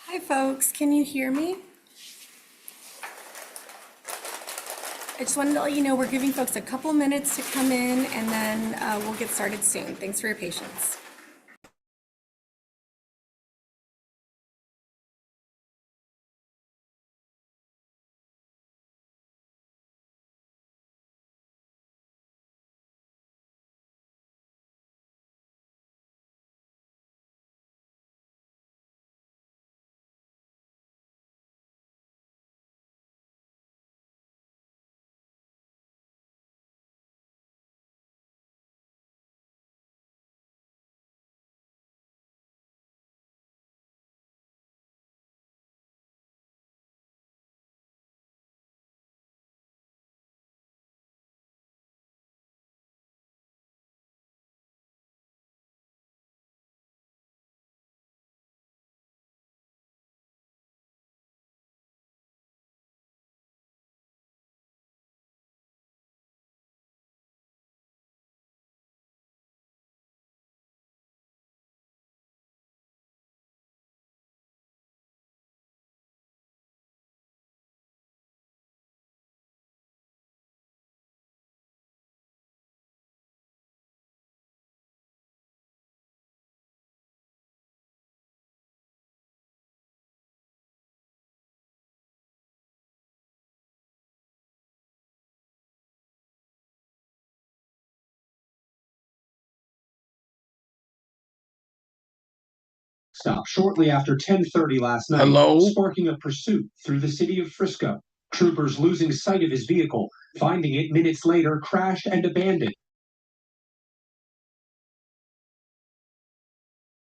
Hi, folks. Can you hear me? I just wanted to let you know we're giving folks a couple minutes to come in and then we'll get started soon. Thanks for your patience. Stop shortly after 10:30 last night, sparking a pursuit through the city of Frisco. Troopers losing sight of his vehicle, finding it minutes later crashed and abandoned.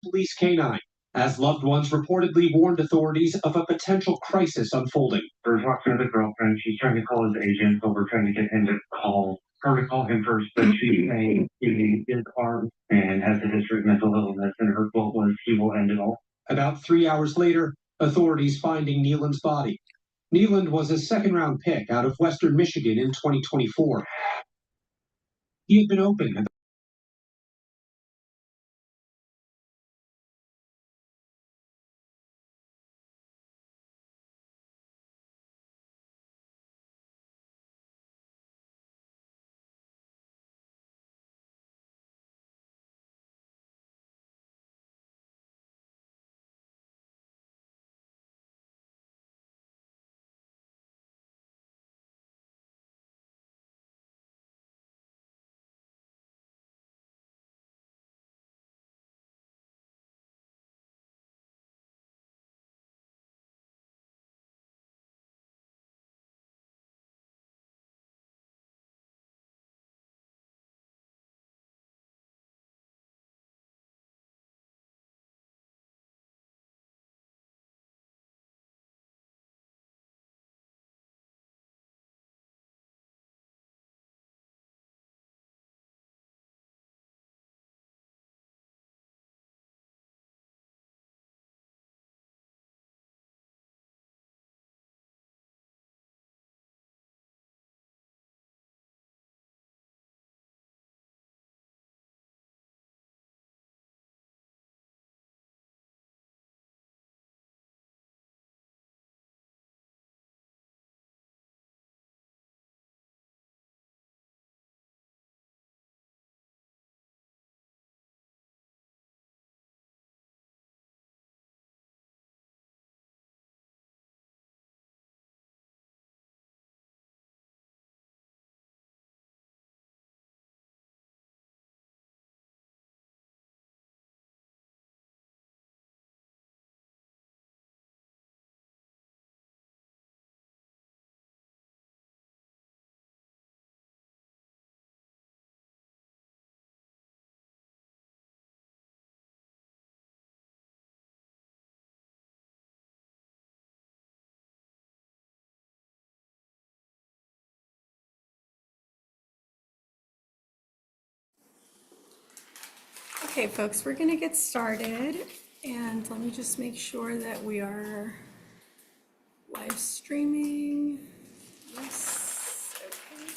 Police canine, as loved ones reportedly warned authorities of a potential crisis unfolding. We're talking to the girlfriend. She's trying to call his agent, but we're trying to get him to call her to call him first. But she's saying he is armed and has a history of mental illness, and her quote was, "He will end it all." About 3 hours later, authorities finding Nealon's body. Nealon was a second-round pick out of Western Michigan in 2024. He had been open. Okay, folks, we're going to get started. And let me just make sure that we are live streaming. Yes. Okay.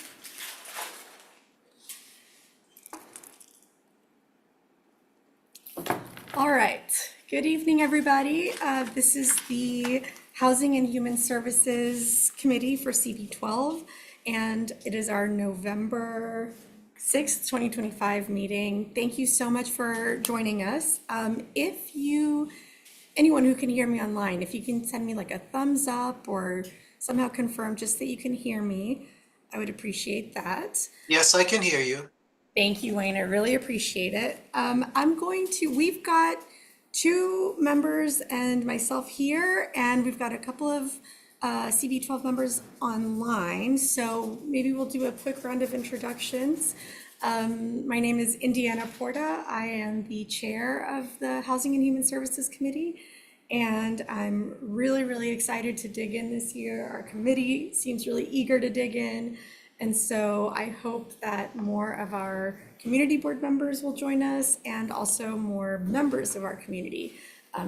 All right. Good evening, everybody. This is the Housing and Human Services Committee for CB12, and it is our November 6th, 2025 meeting. Thank you so much for joining us. Anyone who can hear me online, if you can send me like a thumbs up or somehow confirm just that you can hear me, I would appreciate that. Yes, I can hear you. Thank you, Wayne. I really appreciate it. We've got two members and myself here, and we've got a couple of CB12 members online. So maybe we'll do a quick round of introductions. My name is Indiana Porta. I am the chair of the Housing and Human Services Committee, and I'm really, really excited to dig in this year. Our committee seems really eager to dig in. And so I hope that more of our community board members will join us and also more members of our community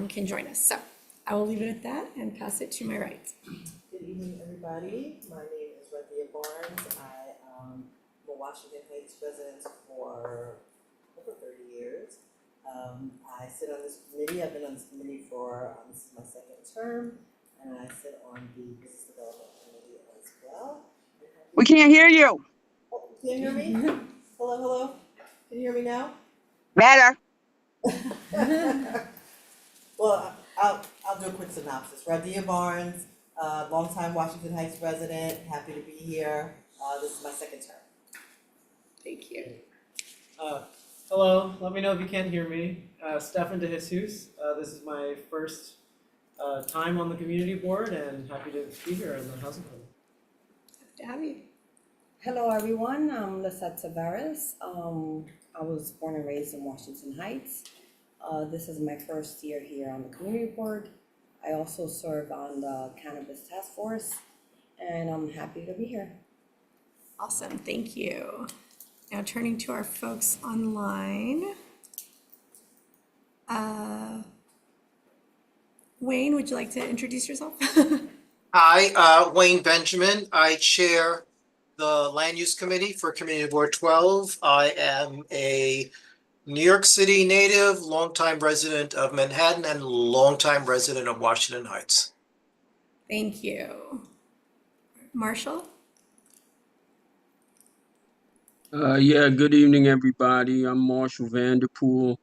can join us. So I will leave it at that and pass it to my right. Good evening, everybody. My name is Radia Barnes. I am a Washington Heights resident for over 30 years. I sit on this committee. I've been on this committee for, this is my second term, and I sit on the Business Development Committee as well. We can't hear you. Oh, can you hear me? Hello, hello. Can you hear me now? Better. Well, I'll do a quick synopsis. Radia Barnes, longtime Washington Heights resident, happy to be here. This is my second term. Thank you. Hello, let me know if you can't hear me. Stefan De Jesus. This is my first time on the community board and happy to be here in the housing committee. Happy to have you. Hello, everyone. I'm Lisette Tavares. I was born and raised in Washington Heights. This is my first year here on the community board. I also serve on the Cannabis Task Force, and I'm happy to be here. Awesome. Thank you. Now turning to our folks online. Wayne, would you like to introduce yourself? Hi, Wayne Benjamin. I chair the Land Use Committee for Community Board 12. I am a New York City native, longtime resident of Manhattan, and longtime resident of Washington Heights. Thank you. Marshall? Good evening, everybody. I'm Marshall Vanderpool.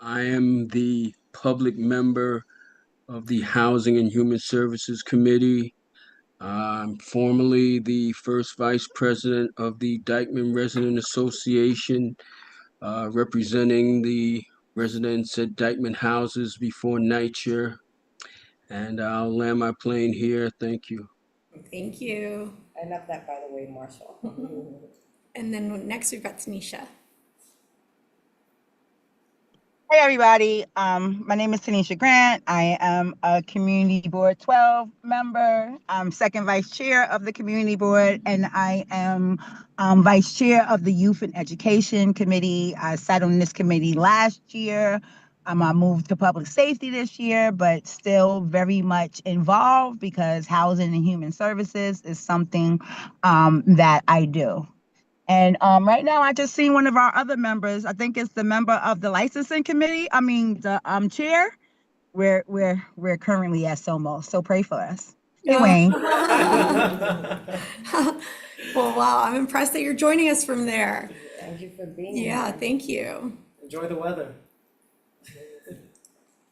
I am the public member of the Housing and Human Services Committee. I'm formerly the first vice president of the Dyckman Resident Association, representing the residents at Dyckman houses before NYCHA. And I'll land my plane here. Thank you. Thank you. I love that, by the way, Marshall. And then next we've got Tanisha. Hey, everybody. My name is Tanisha Grant. I am a Community Board 12 member. I'm second vice chair of the Community Board, and I am vice chair of the Youth and Education Committee. I sat on this committee last year. I moved to public safety this year, but still very much involved because housing and human services is something that I do. And right now, I just seen one of our other members. I think it's the member of the licensing committee. I mean, the chair. We're currently at SOMO, so pray for us. Hey, Wayne. Well, wow, I'm impressed that you're joining us from there. Thank you for being here. Yeah, thank you. Enjoy the weather.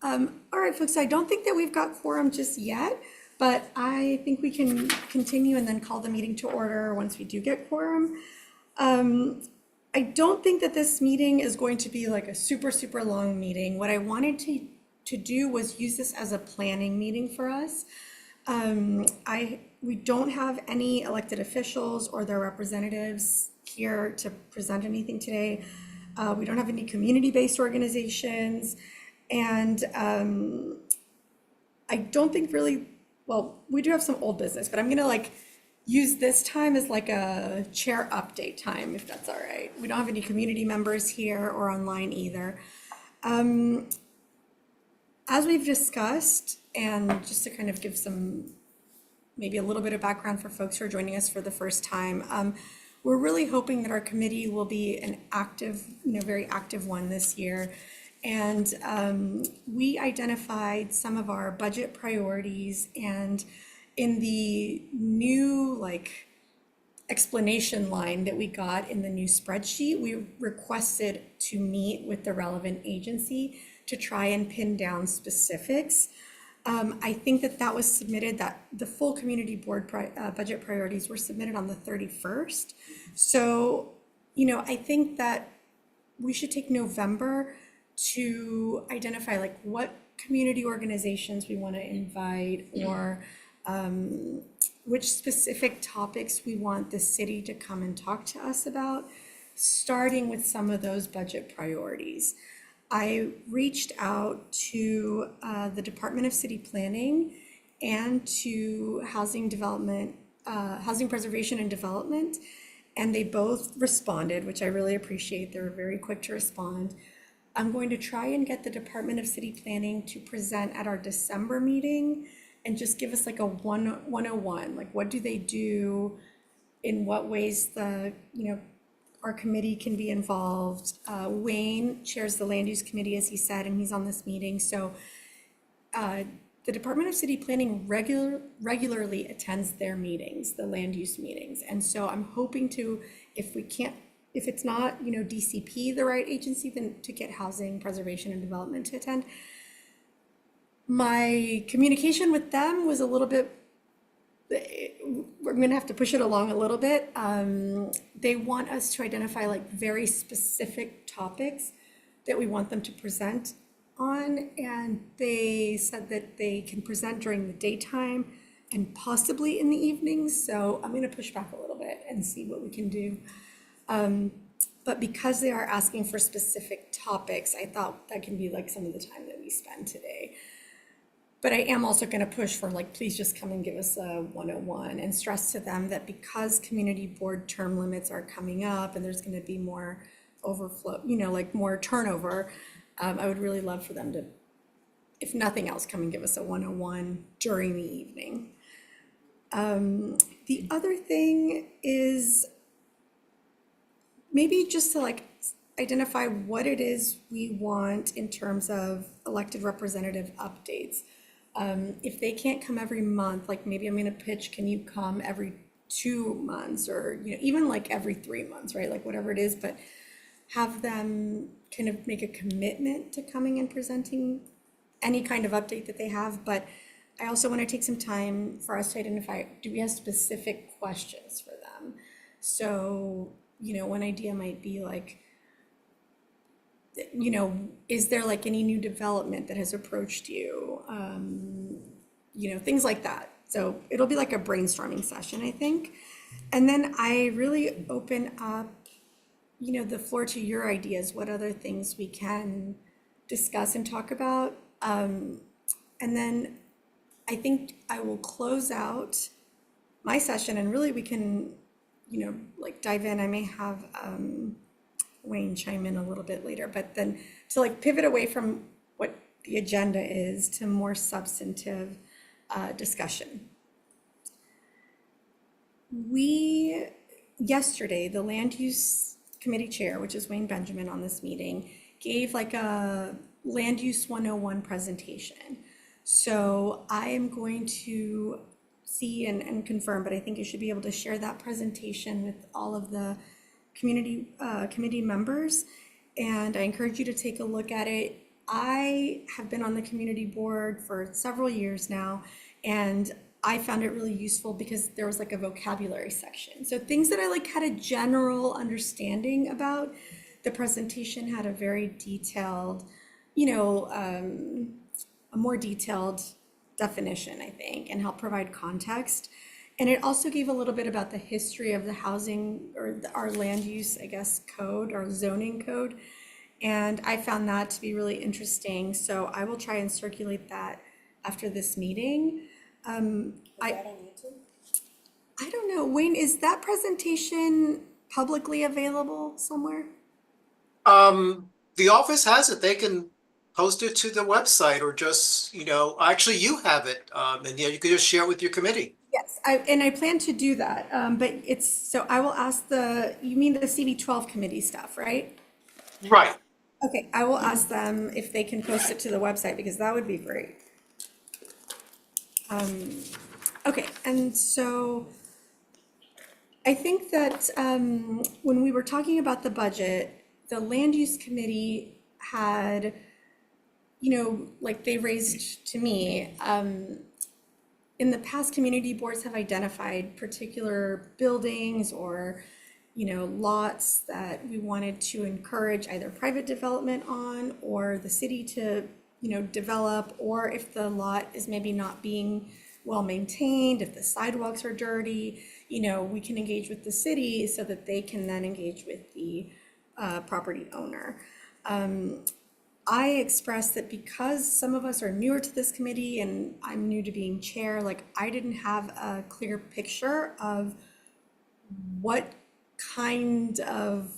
All right, folks, I don't think that we've got quorum just yet, but I think we can continue and then call the meeting to order once we do get quorum. I don't think that this meeting is going to be like a super, super long meeting. What I wanted to do was use this as a planning meeting for us. We don't have any elected officials or their representatives here to present anything today. We don't have any community-based organizations. And I don't think really, well, we do have some old business, but I'm gonna use this time as like a chair update time, if that's all right. We don't have any community members here or online either. As we've discussed, and just to kind of give some, maybe a little bit of background for folks who are joining us for the first time, we're really hoping that our committee will be an active, very active one this year. And we identified some of our budget priorities, and in the new explanation line that we got in the new spreadsheet, we requested to meet with the relevant agency to try and pin down specifics. I think that was submitted, that the full community board budget priorities were submitted on the 31st. So, I think that we should take November to identify what community organizations we want to invite, or which specific topics we want the city to come and talk to us about, starting with some of those budget priorities. I reached out to the Department of City Planning and to Housing Preservation and Development, and they both responded, which I really appreciate. They were very quick to respond. I'm going to try and get the Department of City Planning to present at our December meeting and just give us a 101, what do they do, in what ways our committee can be involved. Wayne chairs the Land Use Committee, as he said, and he's on this meeting. So the Department of City Planning regularly attends their meetings, the land use meetings. And so I'm hoping to, if it's not, DCP, the right agency, then to get Housing Preservation and Development to attend. My communication with them was a little bit, we're going to have to push it along a little bit. They want us to identify very specific topics that we want them to present on, and they said that they can present during the daytime and possibly in the evenings. So I'm going to push back a little bit and see what we can do. But because they are asking for specific topics, I thought that can be some of the time that we spend today. But I am also going to push for please just come and give us a 101, and stress to them that because community board term limits are coming up and there's going to be more overflow, more turnover, I would really love for them to, if nothing else, come and give us a 101 during the evening. The other thing is maybe just to identify what it is we want in terms of elected representative updates. If they can't come every month, maybe I'm going to pitch, can you come every 2 months, or even every 3 months, right? Whatever it is, but have them kind of make a commitment to coming and presenting any kind of update that they have. But I also want to take some time for us to identify, do we have specific questions for them? So, one idea might be is there any new development that has approached you? Things like that. So it'll be a brainstorming session, I think. And then I really open up, the floor to your ideas, what other things we can discuss and talk about. And then I think I will close out my session, and really we can, dive in. I may have Wayne chime in a little bit later, but then to pivot away from what the agenda is to more substantive discussion. Yesterday, the Land Use Committee Chair, which is Wayne Benjamin on this meeting, gave a Land Use 101 presentation. So I am going to see and confirm, but I think you should be able to share that presentation with all of the committee members, and I encourage you to take a look at it. I have been on the community board for several years now, and I found it really useful because there was a vocabulary section. So things that I had a general understanding about. The presentation had a very detailed, a more detailed definition, I think, and helped provide context. And it also gave a little bit about the history of the housing, or our land use, I guess, code, our zoning code. And I found that to be really interesting. So I will try and circulate that after this meeting. Is that on YouTube? I don't know, Wayne, is that presentation publicly available somewhere? The office has it. They can post it to the website, or just, actually you have it. And you can just share it with your committee. Yes, I plan to do that, but so I will ask you mean the CB12 committee stuff, right? Right. Okay, I will ask them if they can post it to the website, because that would be great. Okay, and so I think that when we were talking about the budget, the land use committee had, like they raised to me, in the past, community boards have identified particular buildings or, lots that we wanted to encourage either private development on or the city to, develop, or if the lot is maybe not being well maintained, if the sidewalks are dirty, we can engage with the city so that they can then engage with the property owner. I expressed that because some of us are newer to this committee and I'm new to being chair, like I didn't have a clear picture of what kind of,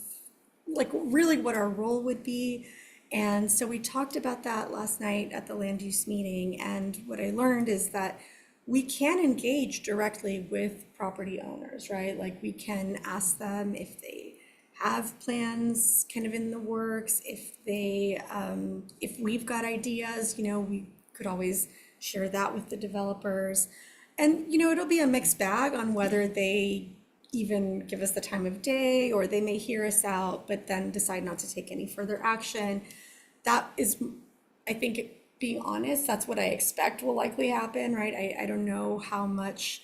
like really what our role would be. And so we talked about that last night at the land use meeting. And what I learned is that we can engage directly with property owners, right? Like we can ask them if they have plans kind of in the works, if they, if we've got ideas, we could always share that with the developers. And, it'll be a mixed bag on whether they even give us the time of day, or they may hear us out, but then decide not to take any further action. That is, I think, being honest, that's what I expect will likely happen, right? I don't know how much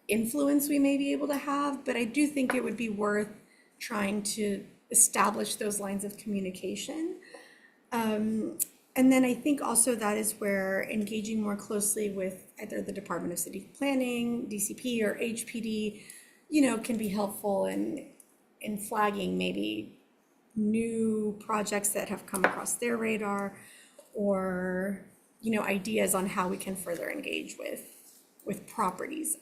influence we may be able to have, but I do think it would be worth trying to establish those lines of communication. And then I think also that is where engaging more closely with either the Department of City Planning, DCP, or HPD, can be helpful in flagging maybe new projects that have come across their radar, or, ideas on how we can further engage with properties.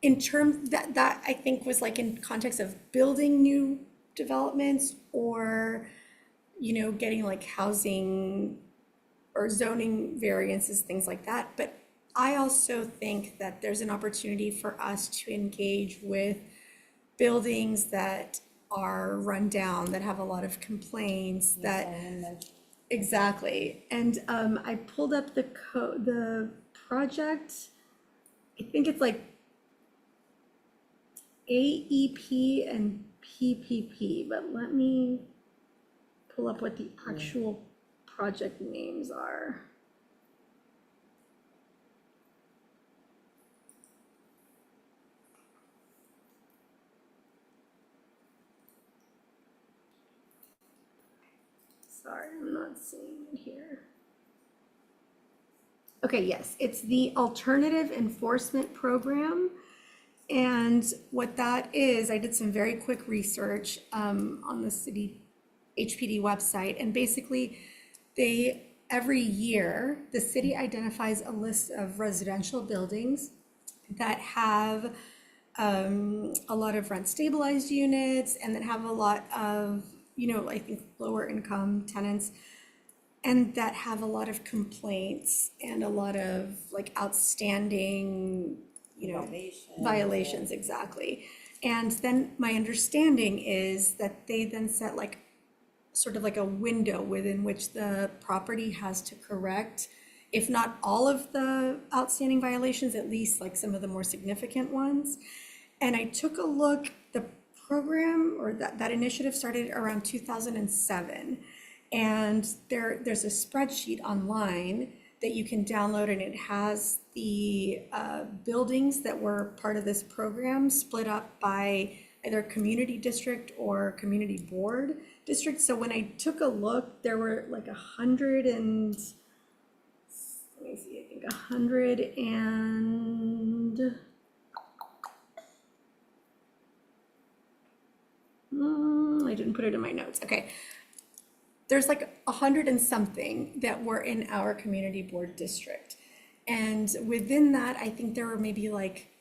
In terms that I think was like in context of building new developments, or, getting like housing or zoning variances, things like that. But I also think that there's an opportunity for us to engage with buildings that are run down, that have a lot of complaints, that, exactly. And I pulled up the project, I think it's like AEP and PPP, but let me pull up what the actual project names are. Sorry, I'm not seeing it here. Okay, yes, it's the Alternative Enforcement Program. And what that is, I did some very quick research on the city HPD website. And basically, every year, the city identifies a list of residential buildings that have a lot of rent stabilized units, and that have a lot of, I think lower income tenants, and that have a lot of complaints and a lot of like outstanding, violations, exactly. And then my understanding is that they then set like sort of like a window within which the property has to correct, if not all of the outstanding violations, at least like some of the more significant ones. And I took a look, the program, or that initiative started around 2007. And there's a spreadsheet online that you can download, and it has the buildings that were part of this program split up by either community district or community board district. So when I took a look, there were like 100 and, let me see, I think 100 and, I didn't put it in my notes. Okay. There's like 100 and something that were in our community board district. And within that, I think there were maybe like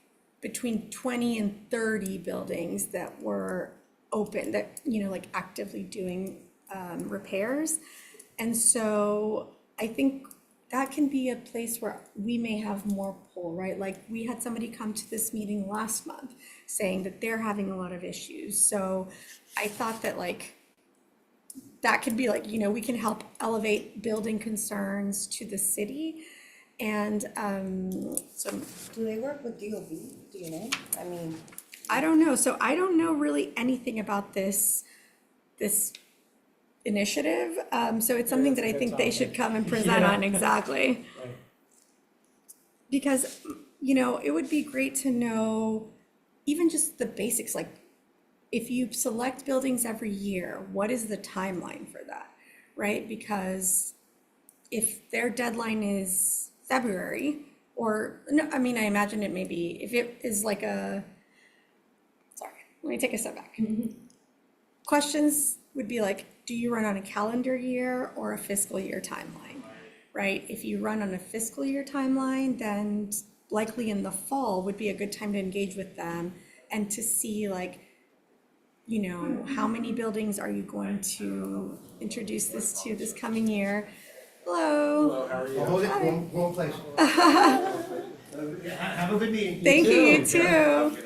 between 20 and 30 buildings that were open, that, like actively doing repairs. And so I think that can be a place where we may have more pull, right? Like we had somebody come to this meeting last month saying that they're having a lot of issues. So I thought that like that could be like, you know, we can help elevate building concerns to the city. And so Do they work with DOB? Do you know? I mean, I don't know. So I don't know really anything about this initiative. So it's something it's a that I good think they should topic. come and present Yeah. on exactly. Right. Because, you know, it would be great to know even just the basics, like if you select buildings every year, what is the timeline for that, right? Because if their deadline is February, or, no, I mean, I imagine it may be, if it is like sorry, let me take a step back. Questions would be like, do you run on a calendar year or a fiscal year timeline, right? If you run on a fiscal year timeline, then likely in the fall would be a good time to engage with them and to see like, you know, how many buildings are you going to introduce this to this coming year? Hello. How are you? Hold it, Hi. one place. Have a good meeting. Thank you, you too.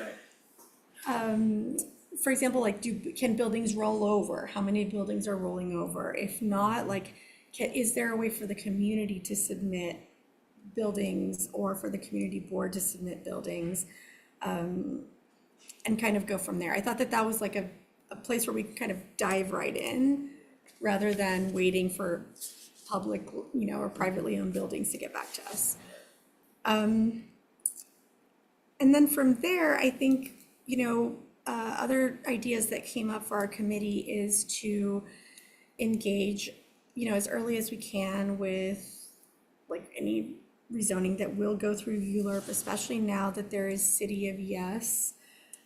too. For example, like can buildings roll over? How many buildings are rolling over? If not, like, is there a way for the community to submit buildings or for the community board to submit buildings? And kind of go from there. I thought that that was like a place where we could kind of dive right in rather than waiting for public, you know, or privately owned buildings to get back to us. And then from there, I think, you know, other ideas that came up for our committee is to engage, you know, as early as we can with like any rezoning that will go through ULURP, especially now that there is City of Yes.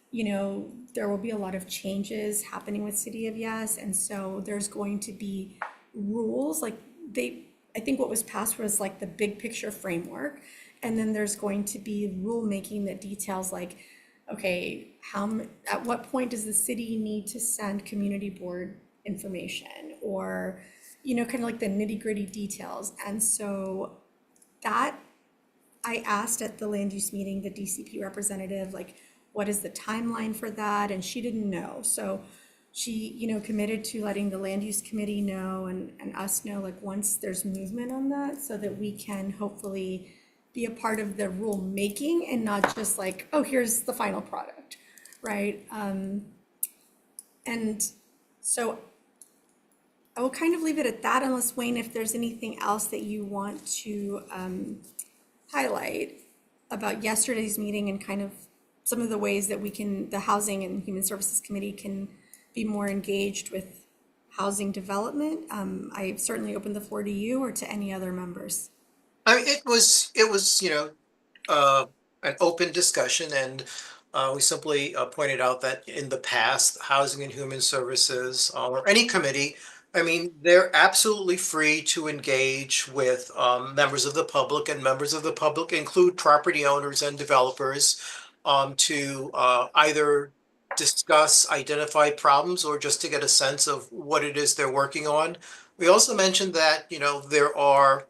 You know, there will be a lot of changes happening with City of Yes, and so there's going to be rules, like I think what was passed was like the big picture framework, and then there's going to be rulemaking that details like, okay, at what point does the city need to send community board information, or, you know, kind of like the nitty gritty details. And so that I asked at the land use meeting, the DCP representative, like, what is the timeline for that? And she didn't know. So she, you know, committed to letting the land use committee know and us know, like, once there's movement on that, so that we can hopefully be a part of the rule making and not just like, oh, here's the final product, right? And so I will kind of leave it at that, unless Wayne, if there's anything else that you want to highlight about yesterday's meeting and kind of some of the ways that we can, the Housing and Human Services Committee can be more engaged with housing development. I certainly open the floor to you or to any other members. I mean, it was, you know, an open discussion, and we simply pointed out that in the past, Housing and Human Services, or any committee, I mean, they're absolutely free to engage with members of the public, and members of the public include property owners and developers, to either discuss identified problems or just to get a sense of what it is they're working on. We also mentioned that, you know, there are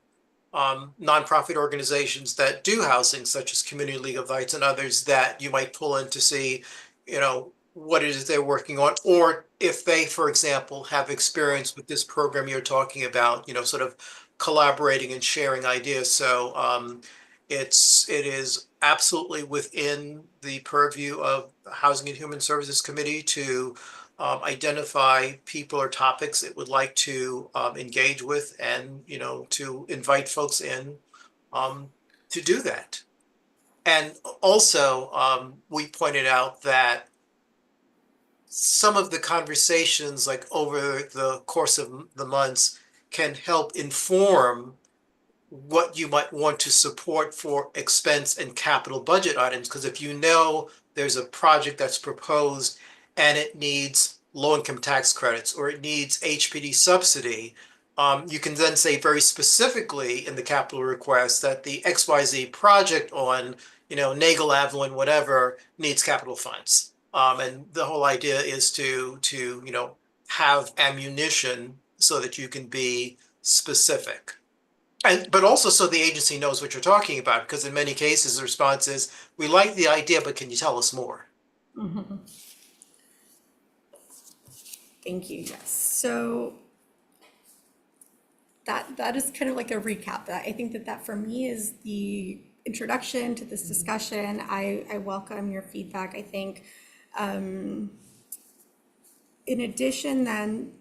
nonprofit organizations that do housing, such as Community League of Lights and others, that you might pull in to see, you know, what it is they're working on, or if they, for example, have experience with this program you're talking about, you know, sort of collaborating and sharing ideas. So it is absolutely within the purview of the Housing and Human Services Committee to identify people or topics it would like to engage with, and, you know, to invite folks in to do that. And also, we pointed out that some of the conversations, like over the course of the months, can help inform what you might want to support for expense and capital budget items. Because if you know there's a project that's proposed and it needs low income tax credits, or it needs HPD subsidy, you can then say very specifically in the capital request that the XYZ project on, you know, Nagel Avalon, whatever, needs capital funds. And the whole idea is to, you know, have ammunition so that you can be specific. But also so the agency knows what you're talking about, because in many cases, the response is, we like the idea, but can you tell us more? Mm-hmm. Thank you, yes. So that is kind of like a recap. That I think that for me is the introduction to this discussion. I welcome your feedback. I think in addition, then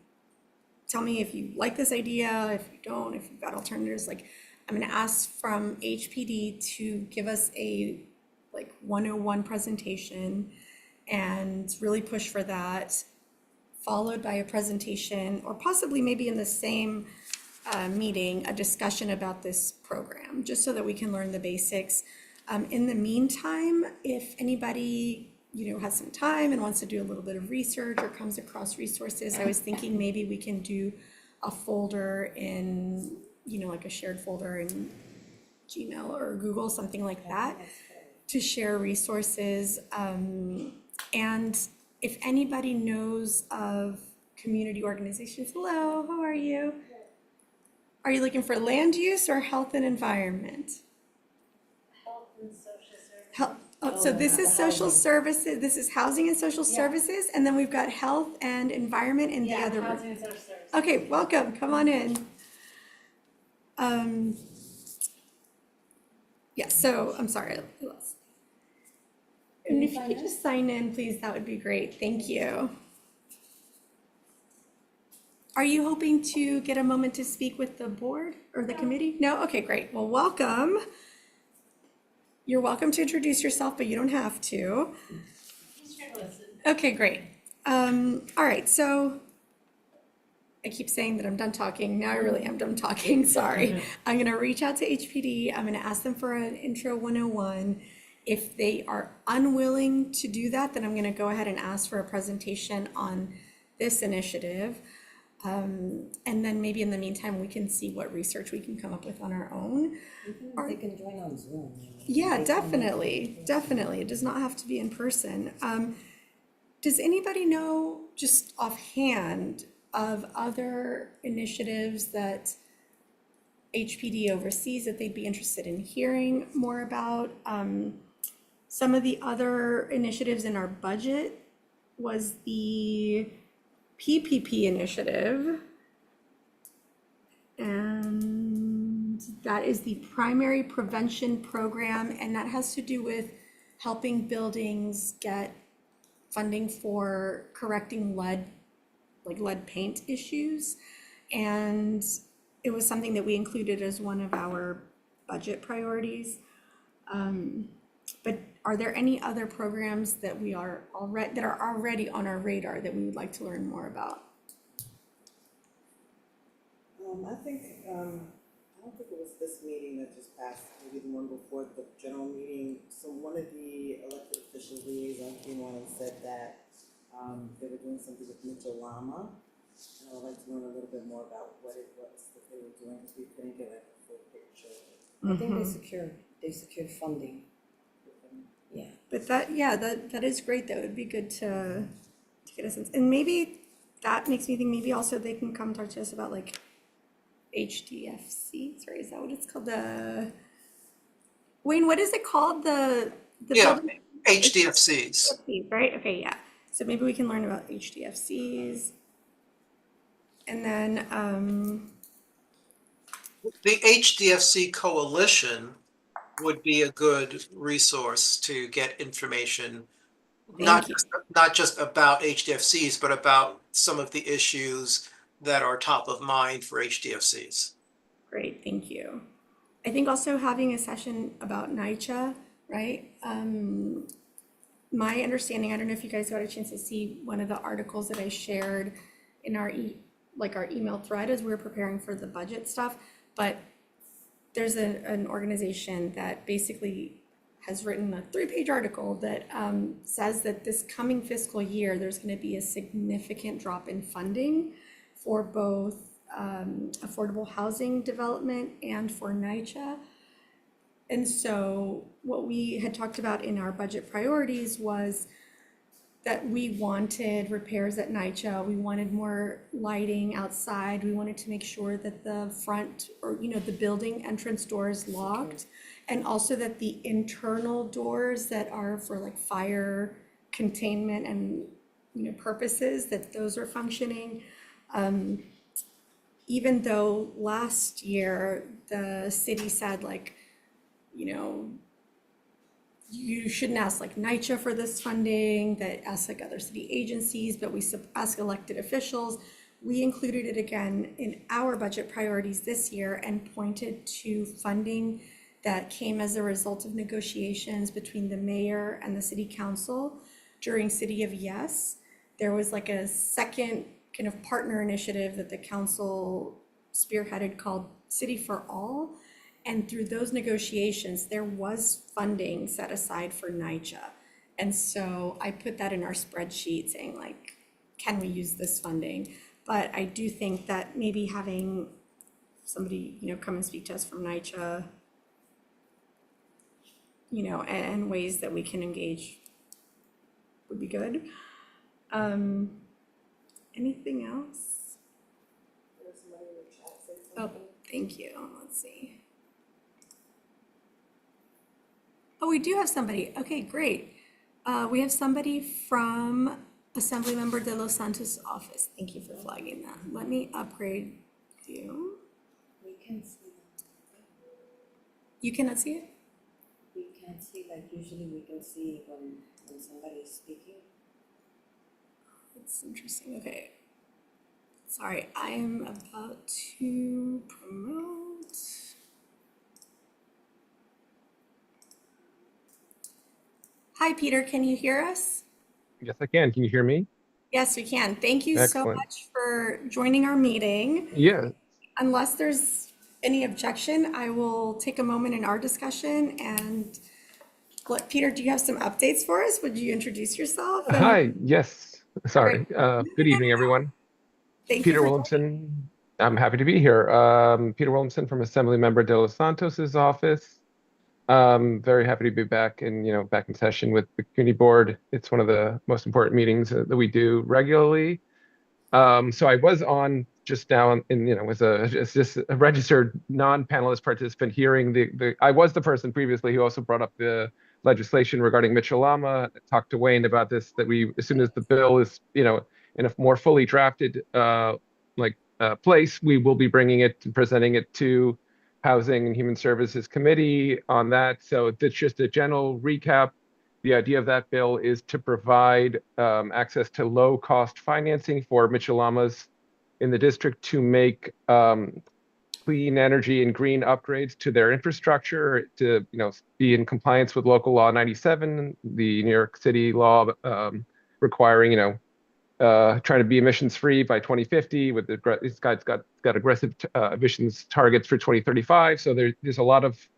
tell me if you like this idea, if you don't, if you've got alternatives. Like I'm going to ask from HPD to give us a like 101 presentation and really push for that, followed by a presentation or possibly maybe in the same meeting, a discussion about this program, just so that we can learn the basics. In the meantime, if anybody has some time and wants to do a little bit of research or comes across resources, I was thinking maybe we can do a folder in, like a shared folder in Gmail or Google, something like that, to share resources. And if anybody knows of community organizations, hello, how are you? Are you looking for land use or health and environment? Health and social services. So this is social services, this is housing and social services, and then we've got health and environment in the other room. Housing and social services. Okay, welcome, come on in. Yeah, so I'm sorry, I lost. And if you could just sign in, please, that would be great, thank you. Are you hoping to get a moment to speak with the board or the committee? No? Okay, great, well, welcome. You're welcome to introduce yourself, but you don't have to. Just trying to listen. Okay, great. All right, so I keep saying that I'm done talking. Now I really am done talking, sorry. I'm gonna reach out to HPD. I'm gonna ask them for an intro 101. If they are unwilling to do that, then I'm gonna go ahead and ask for a presentation on this initiative. And then maybe in the meantime, we can see what research we can come up with on our own. They can join on Zoom. Yeah, definitely, definitely. It does not have to be in person. Does anybody know, just offhand, of other initiatives that HPD oversees that they'd be interested in hearing more about? Some of the other initiatives in our budget was the PPP initiative. And that is the primary prevention program, and that has to do with helping buildings get funding for correcting lead paint issues. And it was something that we included as one of our budget priorities. But are there any other programs that are already on our radar that we would like to learn more about? I think, I don't think it was this meeting that just passed, maybe the one before the general meeting. So one of the elected official liaison came on and said that, they were doing something with Mitchell Lama. And I would like to learn a little bit more about what it was that they were doing, because we couldn't get like a full picture. I think they secured funding. Yeah. But that is great. That would be good to get a sense. And maybe that makes me think maybe also they can come talk to us about like HDFC. Sorry, is that what it's called? Wayne, what is it called? The Yeah, building- HDFCs. Right? Okay, yeah. So maybe we can learn about HDFCs. And then The HDFC Coalition would be a good resource to get information, not just about HDFCs, but about some of the issues that are top of mind for HDFCs. great, thank you. I think also having a session about NYCHA, right? My understanding, I don't know if you guys got a chance to see one of the articles that I shared in our email thread as we were preparing for the budget stuff, but there's an organization that basically has written a 3-page article that says that this coming fiscal year, there's going to be a significant drop in funding for both affordable housing development and for NYCHA. And so what we had talked about in our budget priorities was that we wanted repairs at NYCHA, we wanted more lighting outside, we wanted to make sure that the front or, the building entrance door is locked, and also that the internal doors that are for like fire containment and, purposes, that those are functioning. even though last year the city said like, you know, you shouldn't ask like NYCHA for this funding, that ask like other city agencies, but we ask elected officials. We included it again in our budget priorities this year and pointed to funding that came as a result of negotiations between the mayor and the city council during City of Yes. There was like a second kind of partner initiative that the council spearheaded called City for All. And through those negotiations, there was funding set aside for NYCHA. And so I put that in our spreadsheet saying like, can we use this funding? But I do think that maybe having somebody, you know, come and speak to us from NYCHA, you know, and ways that we can engage would be good. Anything else? There's somebody in the chat say Oh, something. thank you. Let's see. Oh, we do have somebody. Okay, great. We have somebody from Assemblymember De Los Santos' office. Thank you for flagging that. Let me upgrade you. We can see them. You cannot see it? We can see, like, usually we can see when somebody's speaking. That's interesting. Okay. Sorry, I am about to promote. Hi, Peter. Can you hear us? Yes, I can. Can you hear me? Yes, we can. Thank you so Excellent. much for joining our meeting. Yeah. Unless there's any objection, I will take a moment in our discussion and what, Peter, do you have some updates for us? Would you introduce yourself? And- Hi. Yes. Sorry. Good evening, everyone. Thank Peter you for Williamson. I'm happy to be here. Peter Williamson from Assemblymember De Los Santos's office. Very happy to be back and back in session with the community board. It's one of the most important meetings that we do regularly. So I was on just now and was just a registered non-panelist participant hearing I was the person previously who also brought up the legislation regarding Mitchell-Lama. Talked to Wayne about this, that as soon as the bill is in a more fully drafted place, we will be bringing it and presenting it to Housing and Human Services Committee on that. So it's just a general recap. The idea of that bill is to provide access to low-cost financing for Mitchell-Lamas in the district to make clean energy and green upgrades to their infrastructure, to be in compliance with local law 97, the New York City law requiring trying to be emissions free by 2050. With this guy's got aggressive emissions targets for 2035. So there's a lot of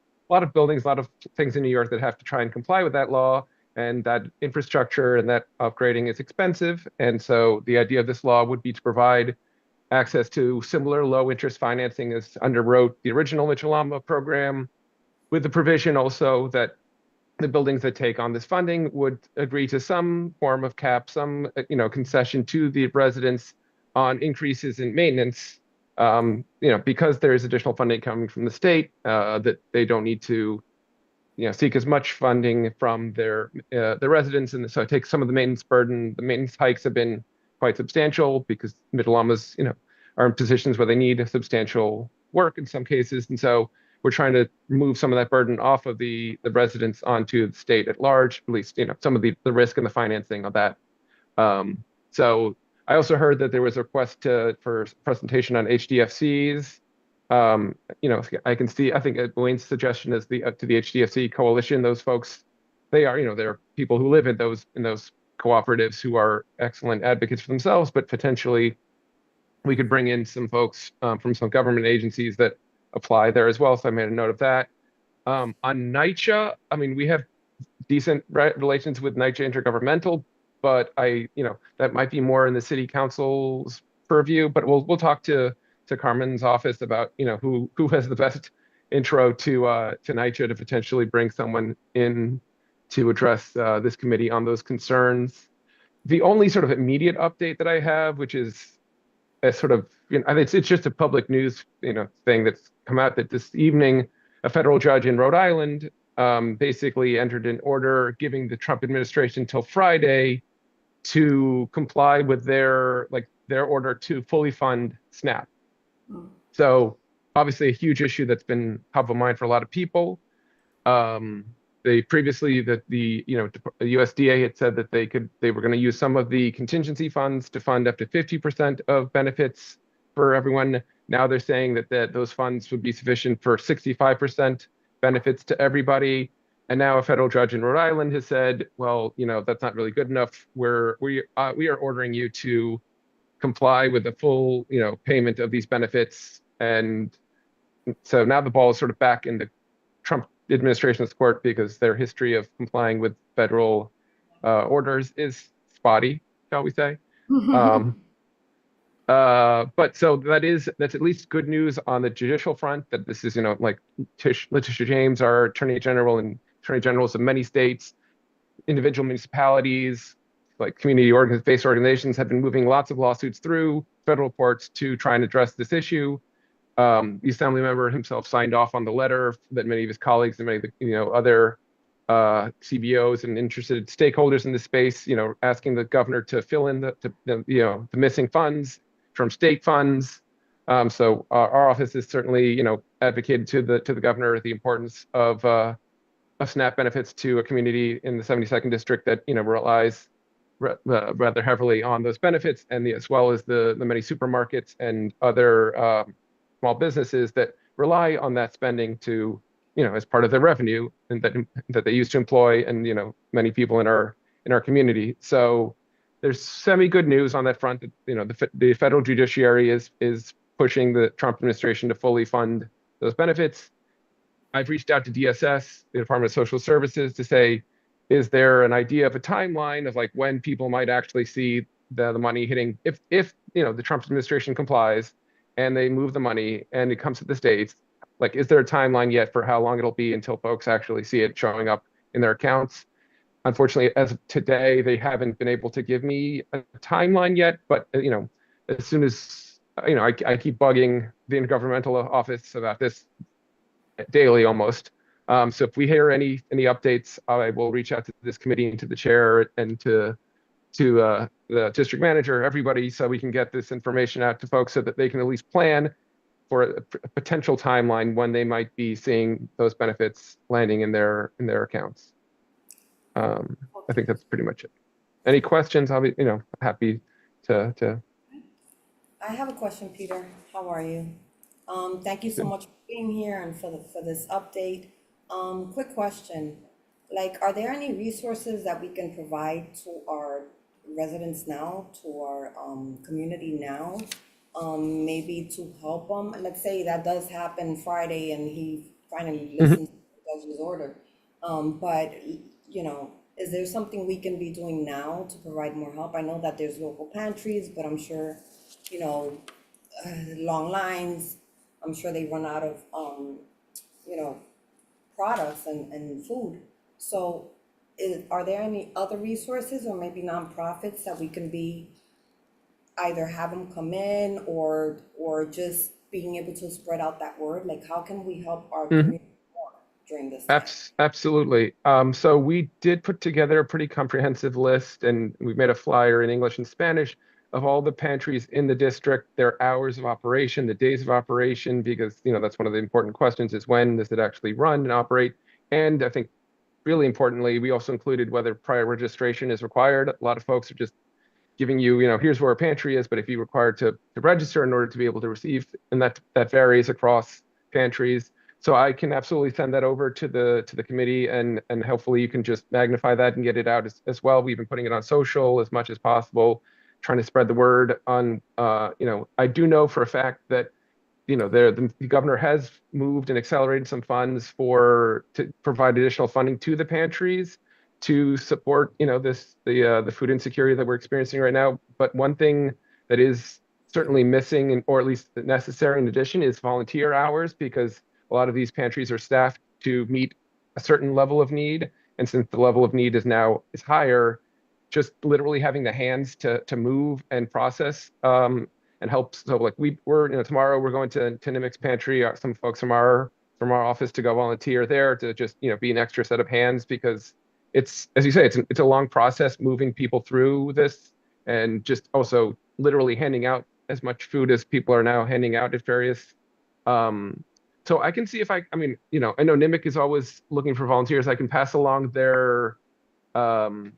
buildings, a lot of things in New York that have to try and comply with that law. And that infrastructure and that upgrading is expensive. And so the idea of this law would be to provide access to similar low interest financing as underwrote the original Mitchell-Lama program, with the provision also that the buildings that take on this funding would agree to some form of cap, some concession to the residents on increases in maintenance, because there is additional funding coming from the state, that they don't need to seek as much funding from their residents, and so it takes some of the maintenance burden. The maintenance hikes have been quite substantial because Mitchell-Lamas, are in positions where they need substantial work in some cases, and so we're trying to remove some of that burden off of the residents onto the state at large, at least some of the risk and the financing of that. So I also heard that there was a request for presentation on HDFCs. I can see, I think Wayne's suggestion is to the HDFC coalition. Those folks, they're people who live in those cooperatives who are excellent advocates for themselves, but potentially we could bring in some folks from some government agencies that apply there as well. So I made a note of that. On NYCHA, we have decent relations with NYCHA Intergovernmental, but that might be more in the city council's purview, but we'll talk to Carmen's office about who has the best intro to NYCHA to potentially bring someone in to address this committee on those concerns. The only sort of immediate update that I have, which is a sort of it's just a public news thing that's come out, that this evening a federal judge in Rhode Island basically entered an order giving the Trump administration till Friday to comply with their order to fully fund SNAP. So obviously a huge issue that's been top of mind for a lot of people. They previously the USDA had said that they were going to use some of the contingency funds to fund up to 50% of benefits for everyone. Now they're saying that those funds would be sufficient for 65% benefits to everybody. And now a federal judge in Rhode Island has said, well, that's not really good enough. We are ordering you to comply with the full, payment of these benefits. And so now the ball is sort of back in the Trump administration's court because their history of complying with federal orders is spotty, shall we say. But so that's at least good news on the judicial front, that this is, like Letitia James, our attorney general, and attorney generals of many states, individual municipalities, like community-based organizations have been moving lots of lawsuits through federal courts to try and address this issue. The assembly member himself signed off on the letter that many of his colleagues and many of the other CBOs and interested stakeholders in this space, asking the governor to fill in the missing funds from state funds. So our office has certainly advocated to the governor the importance of SNAP benefits to a community in the 72nd district that relies rather heavily on those benefits, and as well as the many supermarkets and other small businesses that rely on that spending to, as part of their revenue, and that they use to employ and many people in our community. So there's semi-good news on that front. That, the federal judiciary is pushing the Trump administration to fully fund those benefits. I've reached out to DSS, the Department of Social Services, to say, is there an idea of a timeline of like when people might actually see the money hitting, if the Trump administration complies and they move the money and it comes to the states, like, is there a timeline yet for how long it'll be until folks actually see it showing up in their accounts? Unfortunately, as of today, they haven't been able to give me a timeline yet, but as soon as I keep bugging the intergovernmental office about this daily almost. So if we hear any updates, I will reach out to this committee and to the chair and to the district manager, everybody, so we can get this information out to folks so that they can at least plan for a potential timeline when they might be seeing those benefits landing in their accounts. I think that's pretty much it. Any questions? I'll be happy to. I have a question, Peter. How are you? Thank you so much for being here and for this update. Quick question, like, are there any resources that we can provide to our residents now, to our community now, maybe to help them? Let's say that does happen Friday and he finally listens to the judge's order. But is there something we can be doing now to provide more help? I know that there's local pantries, but I'm sure, long lines, I'm sure they run out of, products and food. So are there any other resources or maybe nonprofits that we can be, either have them come in or just being able to spread out that word? Like, how can we help our community more during this time? Absolutely. So we did put together a pretty comprehensive list, and we made a flyer in English and Spanish of all the pantries in the district, their hours of operation, the days of operation, because that's one of the important questions, is when does it actually run and operate? And I think really importantly, we also included whether prior registration is required. A lot of folks are just giving you, here's where a pantry is, but if you're required to register in order to be able to receive, and that varies across pantries. So I can absolutely send that over to the committee, and hopefully you can just magnify that and get it out as well. We've been putting it on social as much as possible, trying to spread the word on, I do know for a fact that, the governor has moved and accelerated some funds to provide additional funding to the pantries to support, the food insecurity that we're experiencing right now. But one thing that is certainly missing, or at least necessary in addition, is volunteer hours, because a lot of these pantries are staffed to meet a certain level of need. And since the level of need is higher, just literally having the hands to move and process and help. So like we're tomorrow we're going to Nimick's pantry. Some folks from our office to go volunteer there to just be an extra set of hands, because it's, as you say, it's a long process moving people through this, and just also literally handing out as much food as people are now handing out at various. So I can see if I mean, I know NIMIC is always looking for volunteers. I can pass along their folks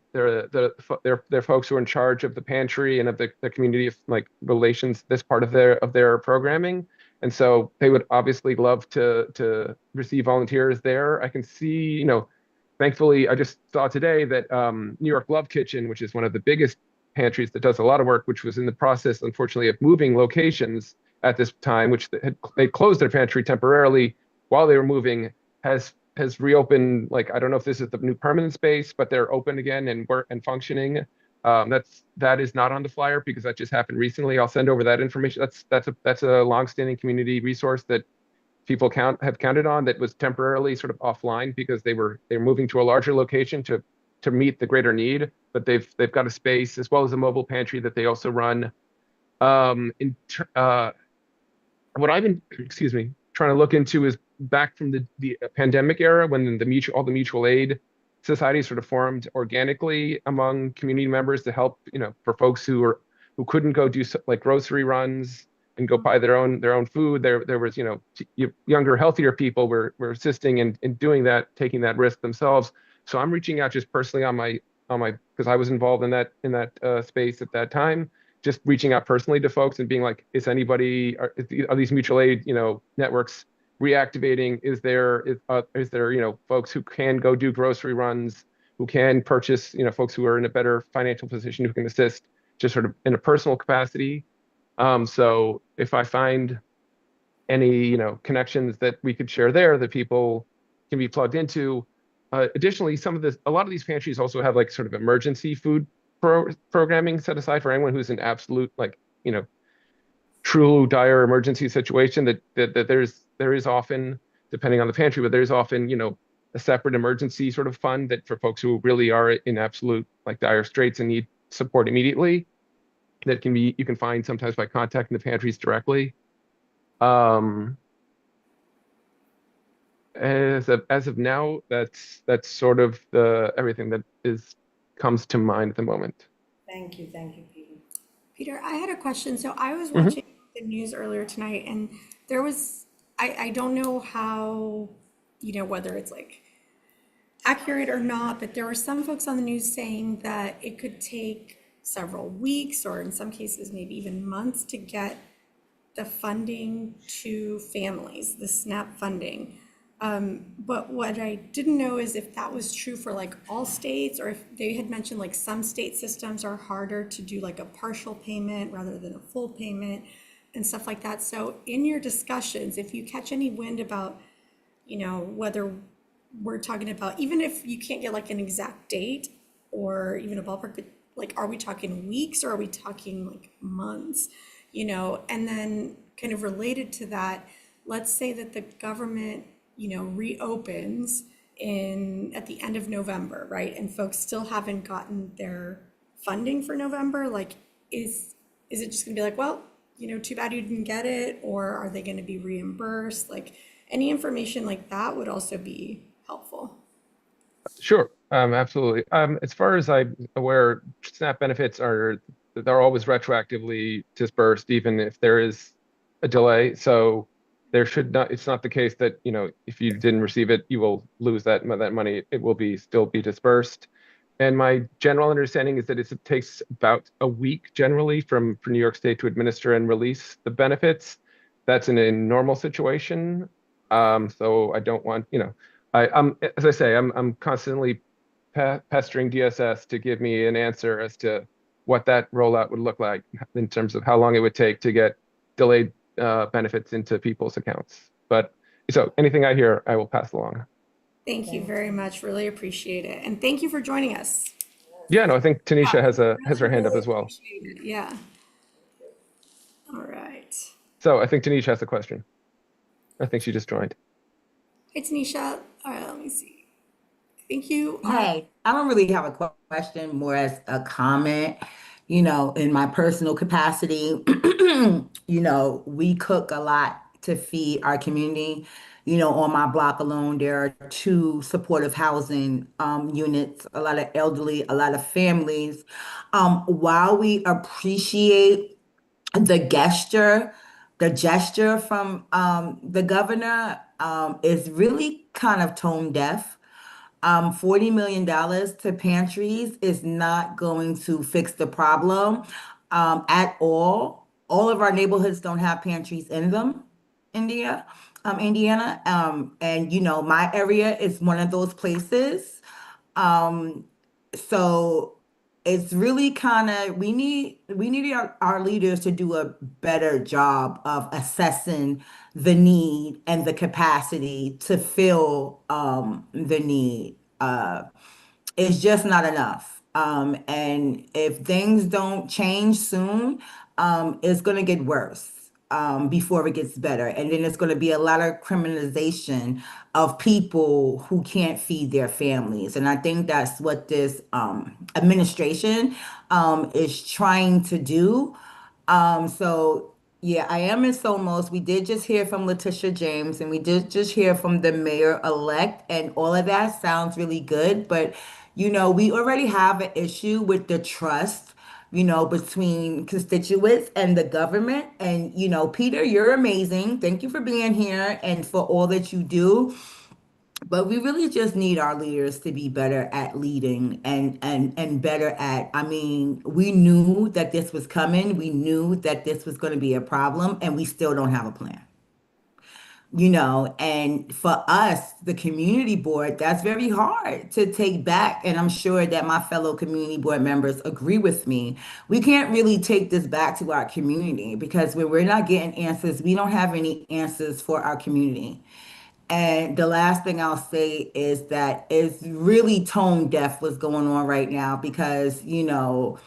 who are in charge of the pantry and of the community of like relations, this part of their programming. And so they would obviously love to receive volunteers there. I can see, thankfully I just saw today that New York Love Kitchen, which is one of the biggest pantries that does a lot of work, which was in the process, unfortunately, of moving locations at this time, which they closed their pantry temporarily while they were moving, has reopened. Like, I don't know if this is the new permanent space, but they're open again and functioning. That is not on the flyer because that just happened recently. I'll send over that information. That's a longstanding community resource that people have counted on, that was temporarily sort of offline because they're moving to a larger location to meet the greater need. But they've got a space as well as a mobile pantry that they also run. What I've been, trying to look into is back from the pandemic era when all the mutual aid societies sort of formed organically among community members to help, for folks who couldn't go do like grocery runs and go buy their own food. There was, younger, healthier people were assisting in doing that, taking that risk themselves. So I'm reaching out just personally on my because I was involved in that space at that time, just reaching out personally to folks and being like, is these mutual aid, networks reactivating? Is there folks who can go do grocery runs, who can purchase, folks who are in a better financial position who can assist just sort of in a personal capacity. So if I find any, connections that we could share there that people can be plugged into. Additionally, a lot of these pantries also have like sort of emergency food programming set aside for anyone who's in absolute, like, true dire emergency situation, that there is often, depending on the pantry, but there's often, a separate emergency sort of fund that for folks who really are in absolute like dire straits and need support immediately, that you can find sometimes by contacting the pantries directly. As of now, that's sort of everything that comes to mind at the moment. Thank you, Peter. Peter, I had a question. So I was Mhm. watching the news earlier tonight, and there was, I don't know how, whether it's like accurate or not, but there were some folks on the news saying that it could take several weeks, or in some cases, maybe even months, to get the funding to families, the SNAP funding. But what I didn't know is if that was true for like all states, or if they had mentioned like some state systems are harder to do like a partial payment rather than a full payment and stuff like that. So in your discussions, if you catch any wind about, whether we're talking about, even if you can't get like an exact date or even a ballpark, but like, are we talking weeks or are we talking like months? And then kind of related to that, let's say that the government reopens at the end of November, right? And folks still haven't gotten their funding for November. Like, is it just gonna be like, well, too bad you didn't get it, or are they gonna be reimbursed? Like, any information like that would also be helpful. Sure, absolutely. As far as I'm aware, SNAP benefits they're always retroactively dispersed, even if there is a delay. So it's not the case that, if you didn't receive it, you will lose that money. It will still be dispersed. And my general understanding is that it takes about a week generally for New York State to administer and release the benefits. That's in a normal situation. So I don't want, as I say, I'm constantly pestering DSS to give me an answer as to what that rollout would look like in terms of how long it would take to get delayed benefits into people's accounts. But so anything I hear, I will pass along. Thank you very much. Really appreciate it. And thank you for joining us. Yeah, no, I think Tanisha has her Really, hand up really as well. appreciate it. Yeah. All right. So I think Tanisha has a question. I think she just joined. Hey, Tanisha. All right, let me see. Thank you. Hey, I don't really have a question, more as a comment. In my personal capacity, we cook a lot to feed our community. On my block alone, there are 2 supportive housing units, a lot of elderly, a lot of families. While we appreciate the gesture from the governor is really kind of tone deaf. $40 million to pantries is not going to fix the problem at all. All of our neighborhoods don't have pantries in them, Indiana. And you know, my area is one of those places. Um, so it's really kind of we need our leaders to do a better job of assessing the need and the capacity to fill the need. It's just not enough. And if things don't change soon, it's going to get worse before it gets better. And then it's going to be a lot of criminalization of people who can't feed their families. And I think that's what this administration is trying to do. So yeah, I am in Somos. We did just hear from Letitia James, and we did just hear from the mayor-elect, and all of that sounds really good. But you know, we already have an issue with the trust, you know, between constituents and the government. And you know, Peter, you're amazing. Thank you for being here and for all that you do. But we really just need our leaders to be better at leading and better at, I mean, we knew that this was coming. We knew that this was going to be a problem, and we still don't have a plan. You know, and for us, the community board, that's very hard to take back. And I'm sure that my fellow community board members agree with me. We can't really take this back to our community because when we're not getting answers, we don't have any answers for our community. And the last thing I'll say is that it's really tone deaf what's going on right now because, you know,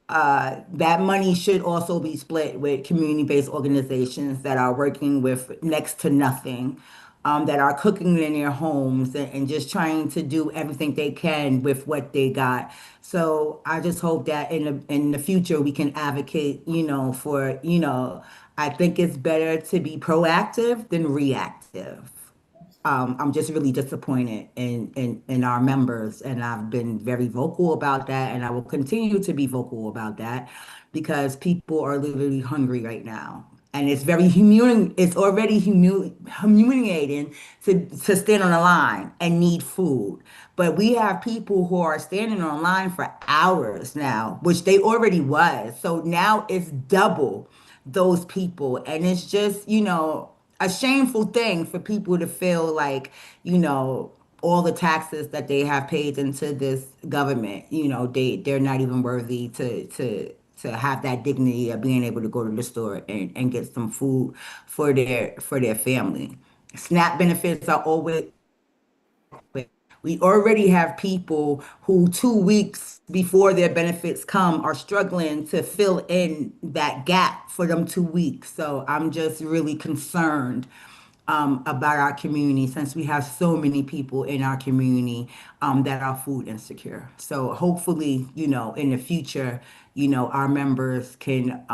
that money should also be split with community-based organizations that are working with next to nothing, that are cooking in their homes and just trying to do everything they can with what they got. So I just hope that in the future we can advocate, you know, for, you know, I think it's better to be proactive than reactive. I'm just really disappointed in our members, and I've been very vocal about that, and I will continue to be vocal about that because people are literally hungry right now. And it's very humiliating. It's already humiliating to stand on a line and need food. But we have people who are standing on line for hours now, which they already was. So now it's double those people. And it's just, you know, a shameful thing for people to feel like, you know, all the taxes that they have paid into this government, you know, they're not even worthy to have that dignity of being able to go to the store and get some food for their family. SNAP benefits are always we already have people who 2 weeks before their benefits come are struggling to fill in that gap for them 2 weeks. So I'm just really concerned about our community since we have so many people in our community that are food insecure. So hopefully, you know, in the future, you know, our members can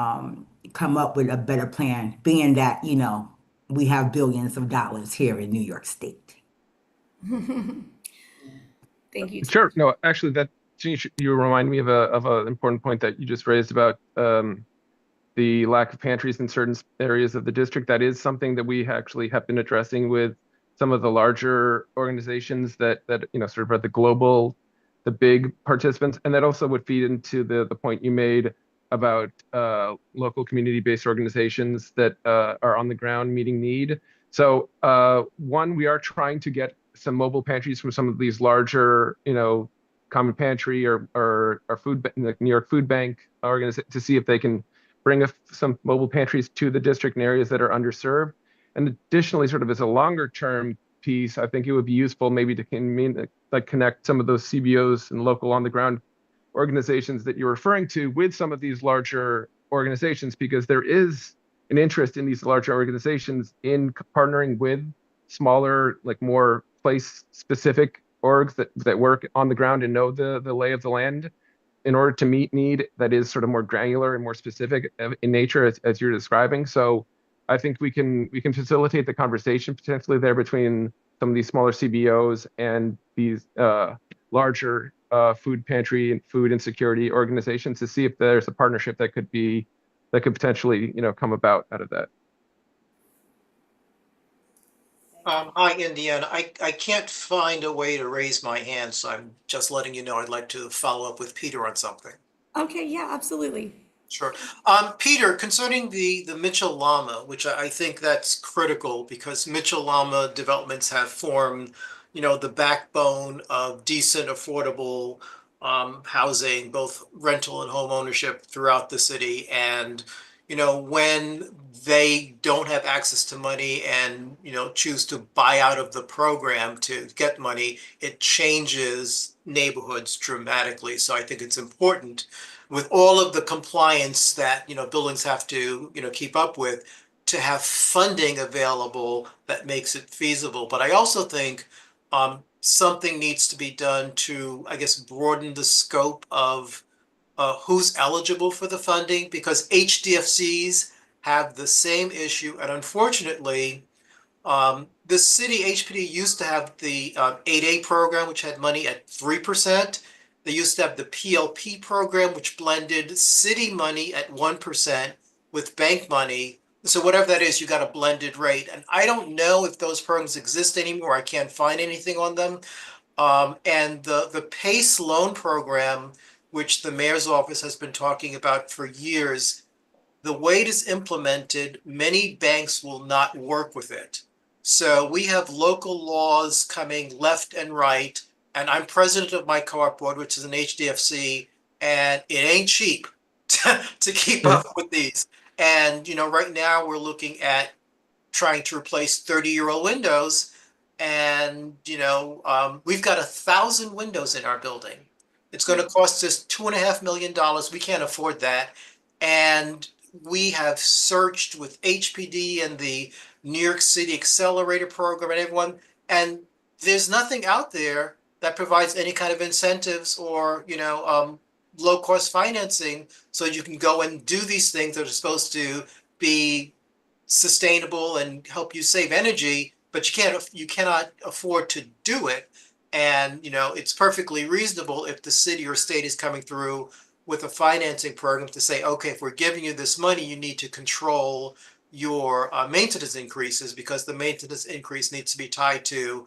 come up with a better plan, being that, you know, we have billions of dollars here in New York State. Thank you, Sure. No, actually, that Janice, you remind me of a important point that you just raised about the lack of pantries in certain areas of the district. That is something that we actually have been addressing with some of the larger organizations that you know sort of are the big participants, and that also would feed into the point you made about local community-based organizations that are on the ground meeting need. So one, we are trying to get some mobile pantries from some of these larger, you know, Common Pantry or food, like New York Food Bank organization, to see if they can bring some mobile pantries to the district in areas that are underserved. And additionally, sort of as a longer term piece, I think it would be useful maybe to connect some of those CBOs and local on the ground organizations that you're referring to with some of these larger organizations, because there is an interest in these larger organizations in partnering with smaller, like more place specific orgs that work on the ground and know the lay of the land in order to meet need that is sort of more granular and more specific in nature as you're describing. So I think we can facilitate the conversation potentially there between some of these smaller CBOs and these larger food pantry and food insecurity organizations to see if there's a partnership that could be that could potentially, come about out of that. Hi, Indiana. I can't find a way to raise my hand, so I'm just letting you know I'd like to follow up with Peter on something. Okay, yeah, absolutely. Sure. Peter, concerning the Mitchell Llama, which I think that's critical because Mitchell Llama developments have formed, the backbone of decent, affordable housing, both rental and home ownership throughout the city. And, when they don't have access to money and, choose to buy out of the program to get money, it changes neighborhoods dramatically. So I think it's important with all of the compliance that, buildings have to, keep up with, to have funding available that makes it feasible. But I also think something needs to be done to, I guess, broaden the scope of who's eligible for the funding, because HDFCs have the same issue. And unfortunately, the city HPD used to have the 8A program, which had money at 3%. They used to have the PLP program, which blended city money at 1% with bank money. So whatever that is, you got a blended rate. And I don't know if those programs exist anymore. I can't find anything on them. And the PACE loan program, which the mayor's office has been talking about for years, the way it is implemented, many banks will not work with it. So we have local laws coming left and right, and I'm president of my co-op board, which is an HDFC, and it ain't cheap to keep up with these. And, right now we're looking at trying to replace 30-year-old windows. And, we've got 1,000 windows in our building. It's going to cost us $2.5 million. We can't afford that. And we have searched with HPD and the New York City Accelerator Program and everyone, and there's nothing out there that provides any kind of incentives or, low-cost financing so you can go and do these things that are supposed to be sustainable and help you save energy, but you cannot afford to do it. And, it's perfectly reasonable if the city or state is coming through with a financing program to say, okay, if we're giving you this money, you need to control your maintenance increases, because the maintenance increase needs to be tied to,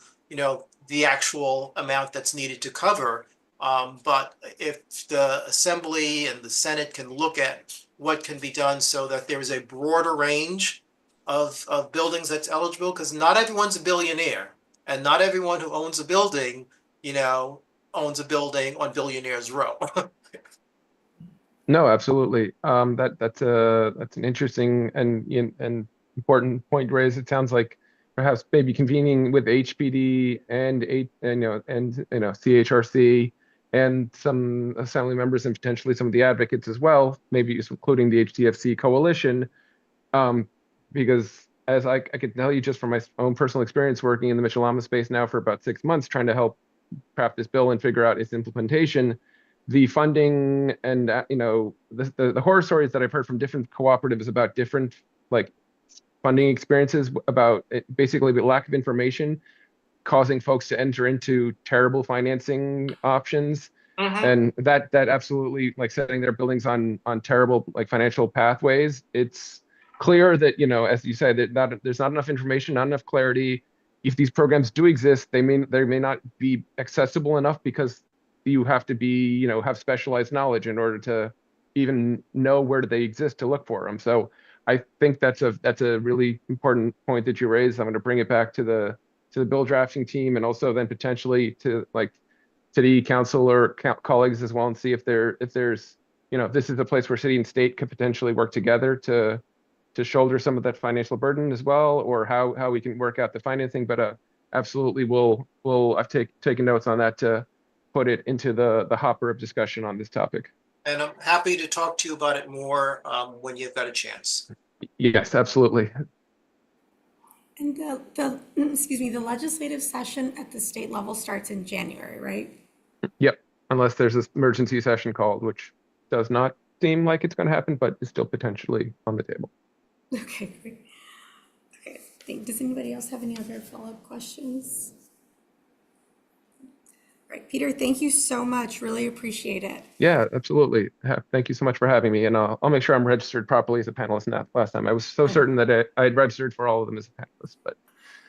the actual amount that's needed to cover. But if the Assembly and the Senate can look at what can be done so that there is a broader range of buildings that's eligible, because not everyone's a billionaire, and not everyone who owns a building, owns a building on Billionaires Row. No, absolutely. That's an interesting and important point raised. It sounds like perhaps maybe convening with HPD and CHRC and some assembly members and potentially some of the advocates as well, maybe including the HDFC coalition, because as I can tell you just from my own personal experience working in the Mitchell Llama space now for about 6 months, trying to help craft this bill and figure out its implementation. The funding and the horror stories that I've heard from different cooperatives about different funding experiences, about basically the lack of information causing folks to enter into terrible financing options, and that absolutely setting their buildings on terrible financial pathways. It's clear that as you said, that there's not enough information, not enough clarity. If these programs do exist, they may not be accessible enough because you have to be, have specialized knowledge in order to even know where they exist to look for them. So I think that's a really important point that you raised. I'm going to bring it back to the bill drafting team, and also then potentially to city council or colleagues as well, and see if there's this is a place where city and state could potentially work together to shoulder some of that financial burden as well, or how we can work out the financing. But absolutely, I've taken notes on that to put it into the hopper of discussion on this topic. And I'm happy to talk to you about it more when you've got a chance. Yes, absolutely. And the legislative session at the state level starts in January, right? Yep, unless there's this emergency session called, which does not seem like it's going to happen, but is still potentially on the table. Okay, great. Okay, does anybody else have any other follow-up questions? Right, Peter, thank you so much. Really appreciate it. Yeah, absolutely. Thank you so much for having me, and I'll make sure I'm registered properly as a panelist now. Last time I was so certain that I had registered for all of them as a panelist, but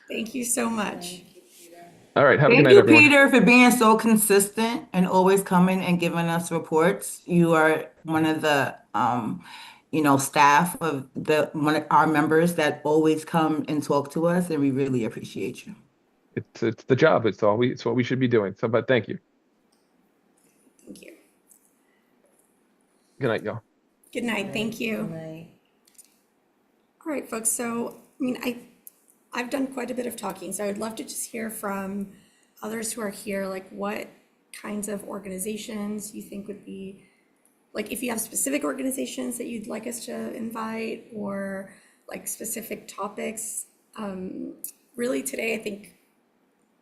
Thank you so much. Thank you, Peter. all right, have a good Thank night, you, everyone. Peter, for being so consistent and always coming and giving us reports. You are one of the, staff of one of our members that always come and talk to us, and we really appreciate you. It's the job. It's what we should be doing. So, but thank you. Thank you. Good night, y'all. Good night. Thank you. Good night. All right, folks. So, I mean, I've done quite a bit of talking, so I would love to just hear from others who are here, like what kinds of organizations you think would be, like if you have specific organizations that you'd like us to invite or like specific topics. Really today, I think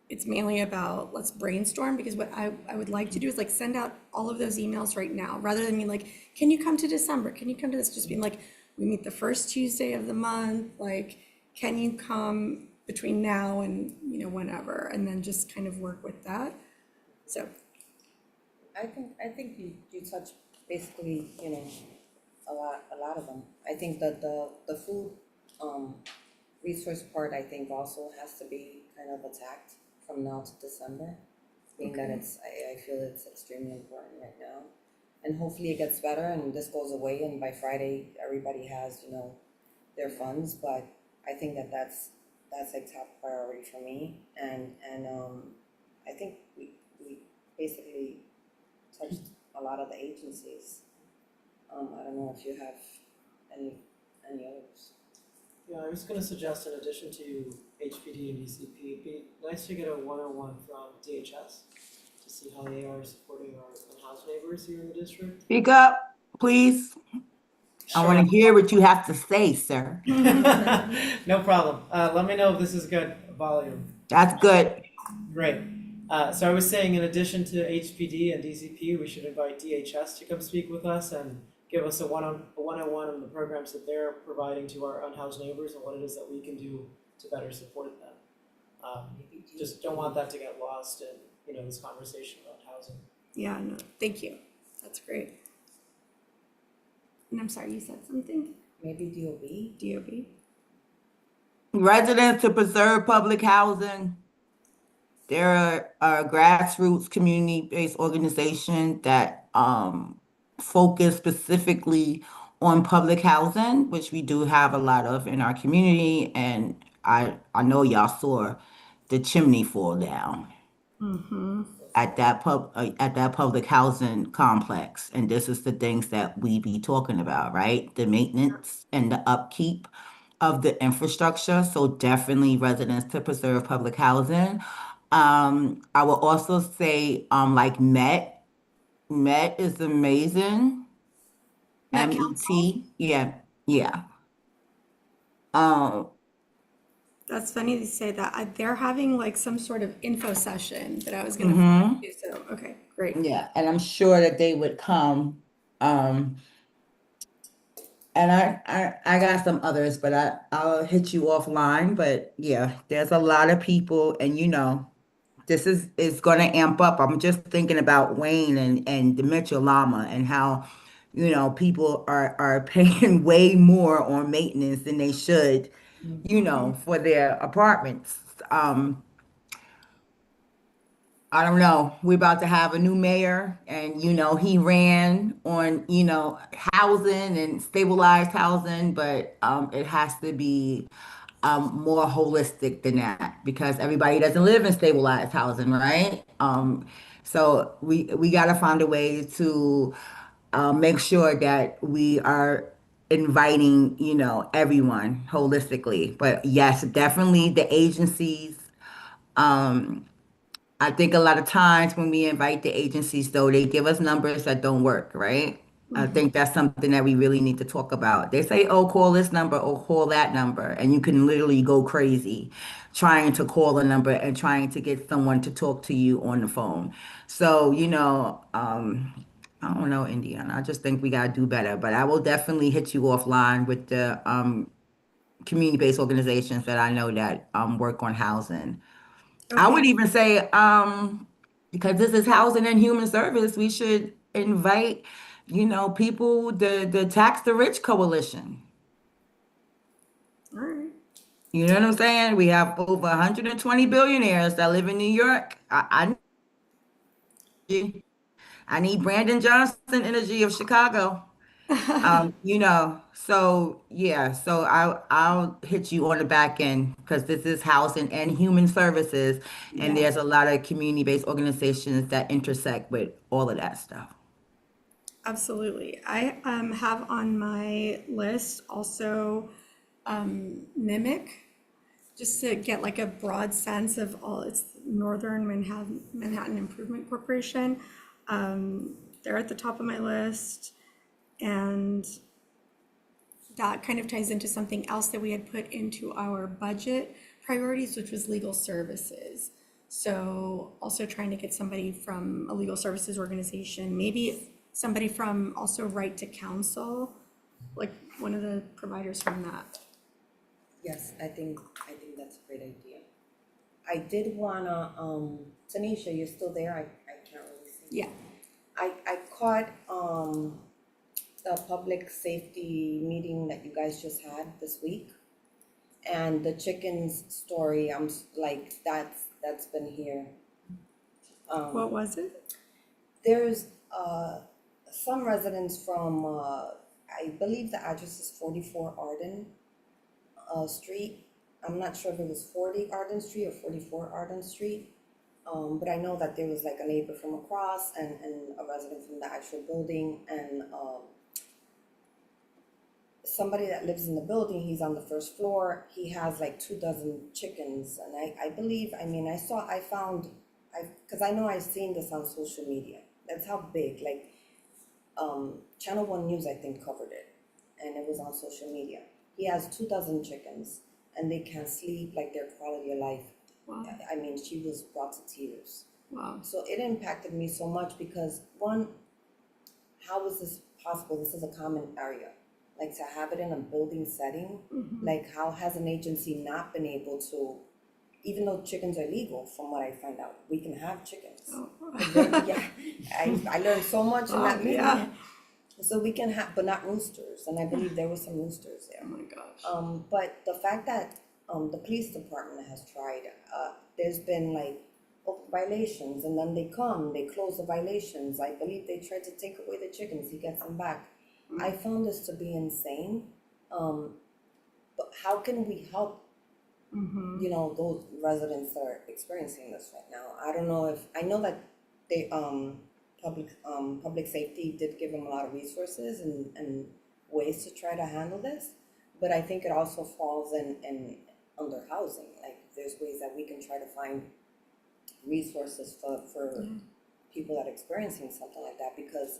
it's mainly about let's brainstorm, because what I would like to do is like send out all of those emails right now, rather than being like, can you come to December? Can you come to this? Just being like, we meet the first Tuesday of the month, like, can you come between now and, whenever, and then just kind of work with that. So, I think you touched basically, a lot of them. I think that the food, resource part, I think also has to be kind of attacked from now to December. Being that I feel it's extremely important right now. And hopefully it gets better and this goes away and by Friday, everybody has, their funds, but I think that's like top priority for me. And I think we basically touched a lot of the agencies. I don't know if you have any others. Yeah, I was gonna suggest in addition to HPD and DCP, it'd be nice to get a one-on-one from DHS to see how they are supporting our unhoused neighbors here in the district. Speak up, please. I want to hear what you have to say, sir. No problem. Let me know if this is good volume. That's good. Great. So I was saying, in addition to HPD and DCP, we should invite DHS to come speak with us and give us a one-on-one on the programs that they're providing to our unhoused neighbors and what it is that we can do to better support them. Just don't want that to get lost in this conversation about housing. yeah, no, thank you. That's great. And I'm sorry, you said something? Maybe DOB? DOB? Residents to Preserve Public Housing. They're a grassroots community-based organization that focus specifically on public housing, which we do have a lot of in our community. And I know y'all saw the chimney fall down at that public housing complex. And this is the things that we be talking about, right? The maintenance and the upkeep of the infrastructure. So definitely Residents to Preserve Public Housing. I will also say, like Met is amazing. Met MET, yeah. That's funny to say that. They're having like some sort of info session that I was gonna Mhm. find you, so, okay, great. Yeah, and I'm sure that they would come. And I got some others, but I'll hit you offline. But yeah, there's a lot of people, and this is going to amp up. I'm just thinking about Wayne and Dementia Llama and how, people are paying way more on maintenance than they should, for their apartments. I don't know. We're about to have a new mayor, and he ran on housing and stabilized housing, but it has to be more holistic than that because everybody doesn't live in stabilized housing, right? So we got to find a way to make sure that we are inviting everyone holistically. But yes, definitely the agencies. I think a lot of times when we invite the agencies, though, they give us numbers that don't work, right? I think that's something that we really need to talk about. They say, oh, call this number or call that number. And you can literally go crazy trying to call a number and trying to get someone to talk to you on the phone. So, I don't know, Indiana. I just think we got to do better. But I will definitely hit you offline with the community-based organizations that I know that work on housing. I would Okay. even say Because this is Housing and Human Service, we should invite, people, the Tax the Rich Coalition. All right. You know what I'm saying? We have over 120 billionaires that live in New York. I need Brandon Johnson Energy of Chicago. So yeah, so I'll hit you on the back end because this is Housing and Human Services, and Yeah. there's a lot of community-based organizations that intersect with all of that stuff. Absolutely. I have on my list also Mimic, just to get like a broad sense of all. It's Northern Manhattan Improvement Corporation. They're at the top of my list, and that kind of ties into something else that we had put into our budget priorities, which was legal services. So also trying to get somebody from a legal services organization, maybe somebody from also Right to Counsel, like one of the providers from that. Yes, I think that's a great idea. I did wanna, Tanisha, you're still there? I can't really see. Yeah. I caught, the public safety meeting that you guys just had this week. And the chickens story, like, that's been here. What was it? There's, some residents from, I believe the address is 44 Arden, Street. I'm not sure if it was 40 Arden Street or 44 Arden Street. But I know that there was like a neighbor from across and a resident from the actual building, and somebody that lives in the building, he's on the first floor, he has like 24 chickens, and I found, because I know I've seen this on social media. That's how big, like, Channel 1 News, I think, covered it, and it was on social media. He has 24 chickens, and they can't sleep, like their quality of life. Wow. I mean, she was brought to tears. Wow. So it impacted me so much because, one, how is this possible? This is a common area. Like, to have it in a building setting, like, how has an agency not been able to, even though chickens are legal, from what I find out, we can have chickens. Oh. Yeah, I learned so much in that meeting. Yeah. So we can have, but not roosters, and I believe there were some roosters there. Oh my gosh. But the fact that the police department has tried, there's been like violations, and then they close the violations. I believe they tried to take away the chickens, he gets them back. I found this to be insane. But how can we help, those residents that are experiencing this right now? I don't know I know that they, public safety did give them a lot of resources and ways to try to handle this, but I think it also falls in under housing. Like, there's ways that we can try to find resources for people that are experiencing something like that, because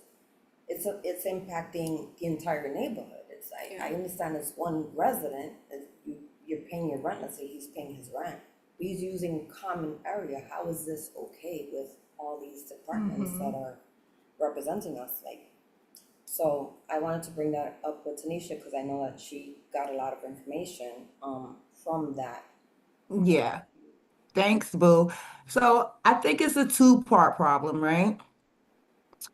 it's impacting the entire neighborhood. It's like, I understand it's one resident, you're paying your rent, let's say he's paying his rent, but he's using common area. How is this okay with all these departments that are representing us? Like, so I wanted to bring that up with Tanisha because I know that she got a lot of information from that. Yeah. Thanks, Boo. So I think it's a two-part problem, right?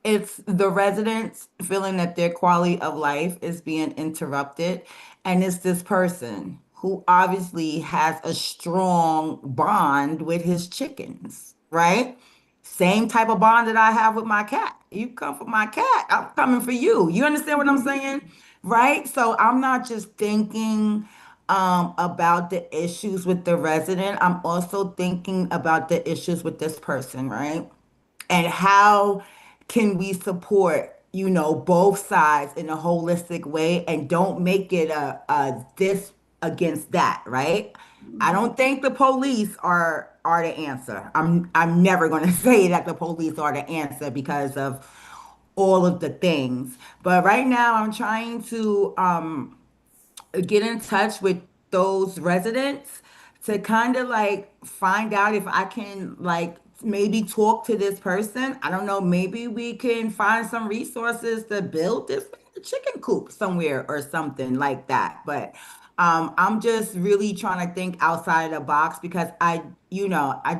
It's the residents feeling that their quality of life is being interrupted, and it's this person who obviously has a strong bond with his chickens, right? Same type of bond that I have with my cat. You come for my cat, I'm coming for you. You understand what I'm saying? Right? So I'm not just thinking about the issues with the resident, I'm also thinking about the issues with this person, right? And how can we support, both sides in a holistic way and don't make it a this against that, right? I don't think the police are the answer. I'm never going to say that the police are the answer because of all of the things. But right now I'm trying to get in touch with those residents to kind of like find out if I can like maybe talk to this person. I don't know, maybe we can find some resources to build this chicken coop somewhere or something like that. But I'm just really trying to think outside of the box because I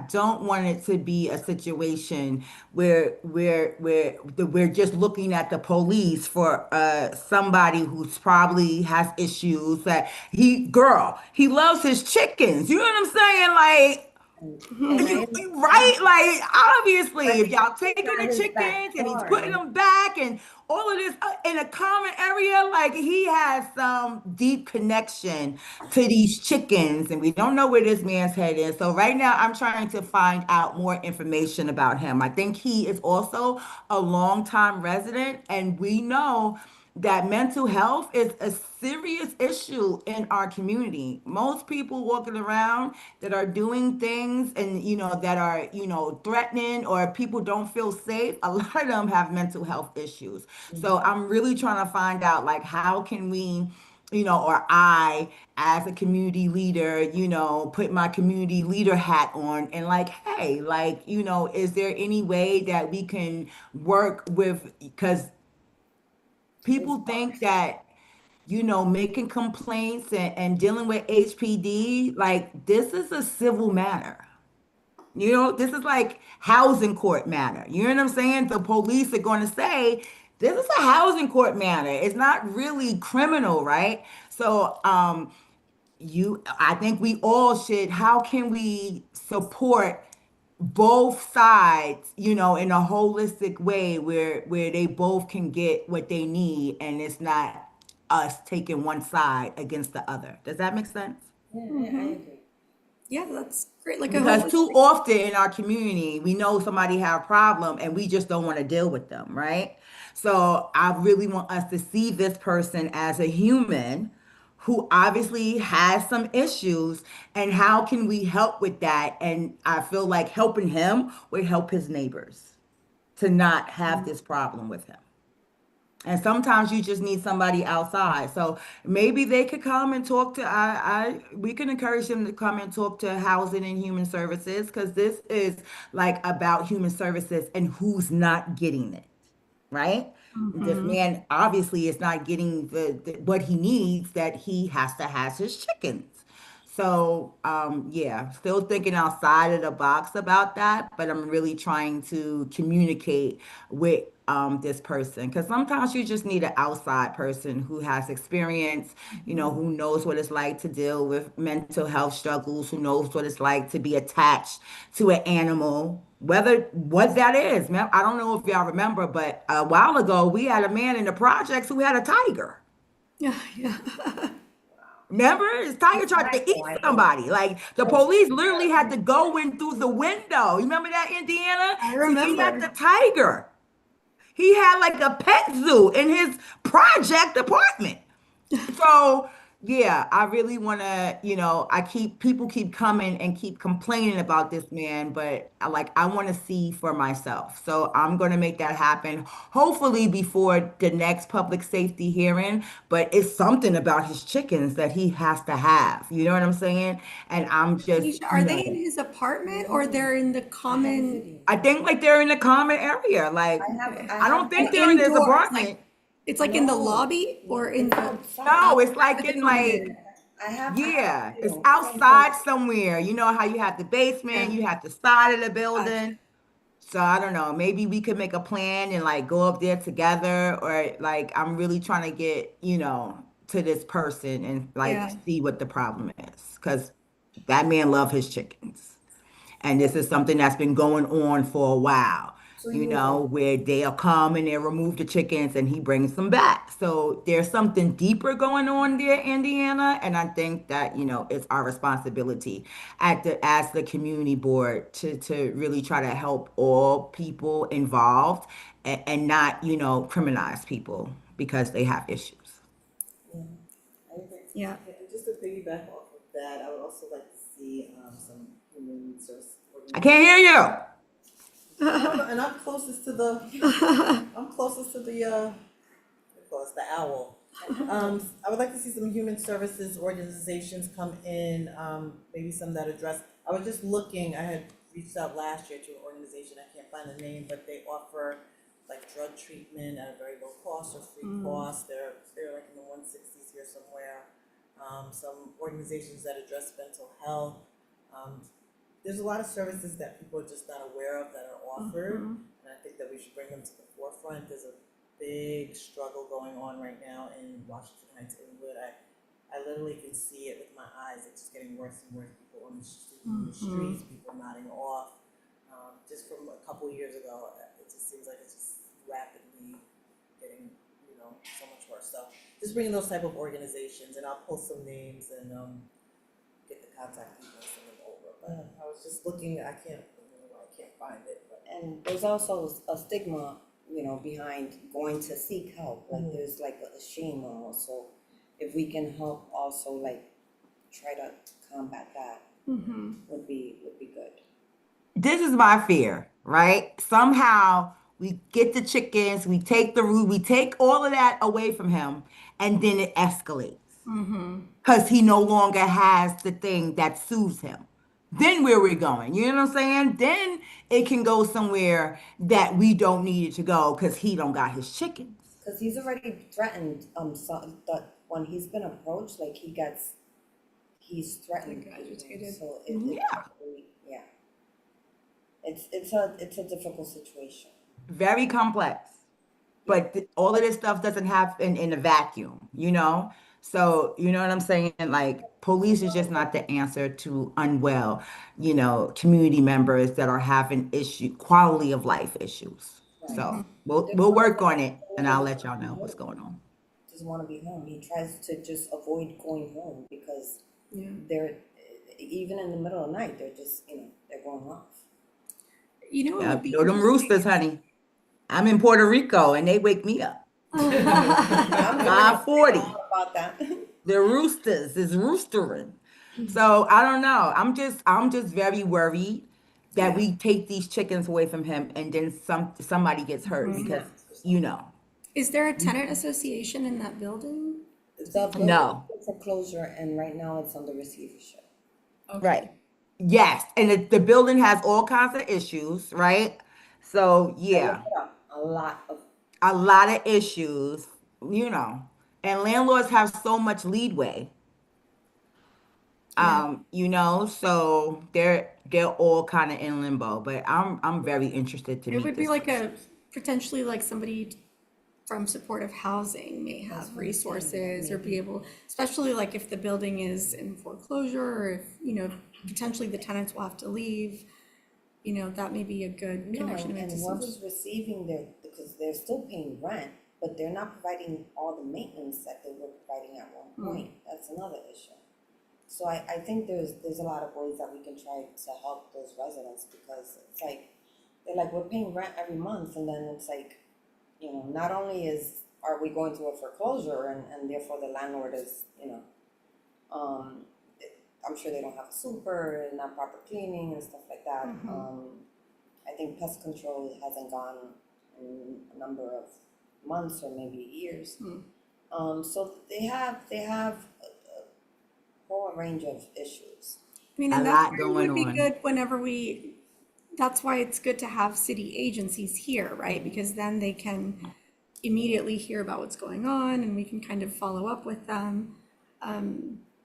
don't want it to be a situation where we're just looking at the police for somebody who's probably has issues that he loves his chickens. You know what I'm saying? Like, And I right? Like, obviously, if y'all it's taking not the his chickens and he's putting backyard. them back and all of this in a common area, like he has some deep connection to these chickens, and we don't know where this man's head is. So right now, I'm trying to find out more information about him. I think he is also a longtime resident, and we know that mental health is a serious issue in our community. Most people walking around that are doing things and that are threatening or people don't feel safe, a lot of them have mental health issues. So I'm really trying to find out like how can we or I, as a community leader, put my community leader hat on and like, hey, like, is there any way that we can work with, because It's people think that making complaints and dealing with HPD, like this is a civil matter. This is like housing court matter. You know what I'm saying? The police are going to say this is a housing court matter. It's not really criminal, right? So, I think we all should, how can we support both sides, in a holistic way where they both can get what they need and it's not us taking one side against the other. Does that make sense? Yeah, I agree. Yeah, that's great. Like a Because whole, too often in our community, we know somebody have a problem and we just don't want to deal with them, right? So I really want us to see this person as a human who obviously has some issues, and how can we help with that? And I feel like helping him would help his neighbors to not have this problem with him. And sometimes you just need somebody outside. So maybe they could come and talk to we can encourage them to come and talk to Housing and Human Services, because this is like about human services and who's not getting it, right? This man obviously is not getting what he needs, that he has to have his chickens. So, yeah, still thinking outside of the box about that, but I'm really trying to communicate with this person, because sometimes you just need an outside person who has experience, who knows what it's like to deal with mental health struggles, who knows what it's like to be attached to an animal, whether what that is. Man, I don't know if y'all remember, but a while ago we had a man in the projects who had a tiger. yeah, yeah. Remember, his tiger That's tried to eat wild. somebody. Like the police literally had to go in through the window. You remember that, Indiana? I To get at remember. the tiger. He had like a pet zoo in his project apartment. So yeah, I really want to, people keep coming and keep complaining about this man, but I want to see for myself. So I'm going to make that happen, hopefully before the next public safety hearing. But it's something about his chickens that he has to have. You know what I'm saying? And I'm just, Tanisha, are they in his apartment or they're in the I have a common, video. I think like they're in the common area. Like okay, I don't and think they're in his indoors, apartment. it's like in the No, lobby or in it's the outside. No, it's like outside the in common like area? yeah, it's It's outside somewhere. You know how you have the basement, Yeah, you have the side of the gotcha. building. So I don't know. Maybe we could make a plan and like go up there together, or like I'm really trying to get, to this person and like Yeah, see what the problem is. Because that man love his chickens. And this is something that's been going on for a while, So he was where they'll come and they'll remove the chickens and he brings them back. So there's something deeper going on there, Indiana. And I think that, it's our responsibility as the community board to really try to help all people involved, and not, criminalize people because they have issues. yeah, I agree. yeah. And just to piggyback off of that, I would also like to see some human resource I can't organizations. hear you. And I'm closest to the what do you call it, the owl. I would like to see some human services organizations come in, maybe some that address, I was just looking, I had reached out last year to an organization, I can't find the name, but they offer like drug treatment at a very low cost or free cost, they're like in the 160s here somewhere. some organizations that address mental health. There's a lot of services that people are just not aware of that are offered, and I think that we should bring them to the forefront. There's a big struggle going on right now in Washington Heights, Inwood. I literally can see it with my eyes. It's just getting worse and worse. People on the streets, people nodding off. Just from a couple of years ago, it just seems like it's just rapidly getting, so much worse. So just bringing those type of organizations, and I'll post some names and get the contact people and send them over. But I was just looking. I can't find it. But. And there's also a stigma, behind going to seek help. Like there's like a shame almost. So if we can help also like try to combat that would be good. This is my fear, right? Somehow we get the chickens, we take the root, we take all of that away from him, and then it escalates. Because he no longer has the thing that soothes him. Then where we're going, you know what I'm saying? Then it can go somewhere that we don't need it to go because he don't got his chickens. Because he's already threatened, that when he's been approached, like he's threatened. Like agitated. So Yeah. yeah. It's a difficult situation. Very complex. But all of this stuff doesn't happen in a vacuum, So, you know what I'm saying? Like, police is just not the answer to unwell, community members that are having quality of life issues. So we'll work on it, and I'll let y'all know what's going on. Doesn't want to be home. He tries to just avoid going home because Yeah. they're, even in the middle of the night, they're just, they're going off. It Yeah, would be them roosters, honey. I'm in Puerto Rico, and they wake me up. 5:40. About that. The roosters is roostering. So I don't know. I'm just very worried that we take these chickens away from him and then somebody gets hurt because Is there a tenant association in that building? No. Foreclosure, and right now it's under receivership. Right. Yes, and the building has all kinds of issues, right? So yeah, A lot of a lot of issues, and landlords have so much leadway. So they're all kind of in limbo, but I'm very interested to It meet would be this like person. potentially like somebody from supportive housing may have resources or be able, especially like if the building is in foreclosure or if, potentially the tenants will have to leave, that may be a good connection to make and to some. whoever's receiving because they're still paying rent, but they're not providing all the maintenance that they were providing at one point. That's another issue. So I think there's a lot of ways that we can try to help those residents, because it's like, they're like, we're paying rent every month, and then it's like, not only are we going through a foreclosure and therefore the landlord is, I'm sure they don't have a super and not proper cleaning and stuff like that. I think pest control hasn't gone in a number of months or maybe years. So they have a whole range of issues. And A that's lot why it going would be on. good whenever that's why it's good to have city agencies here, right? Because then they can immediately hear about what's going on and we can kind of follow up with them.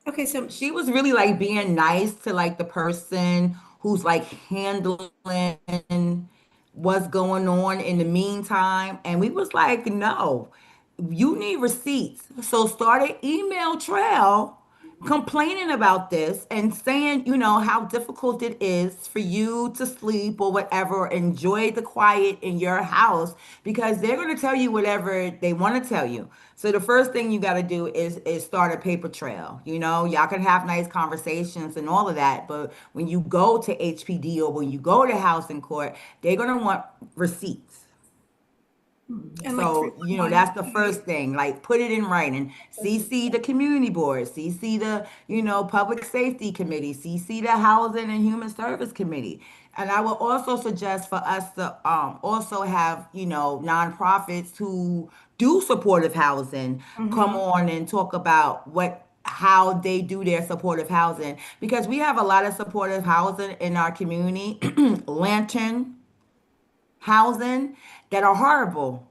Okay, so She was really like being nice to like the person who's like handling what's going on in the meantime. And we was like, no, you need receipts. So start an email trail complaining about this and saying, how difficult it is for you to sleep or whatever, enjoy the quiet in your house, because they're going to tell you whatever they want to tell you. So the first thing you got to do is start a paper trail. Y'all can have nice conversations and all of that, but when you go to HPD or when you go to housing court, they're going to want receipts. and like So, 311. that's the first thing, like put it in writing, CC the community board, CC the, public safety committee, CC the housing and human service committee. And I will also suggest for us to also have, nonprofits who do supportive housing come on and talk about how they do their supportive housing, because we have a lot of supportive housing in our community, Lantern housing, that are horrible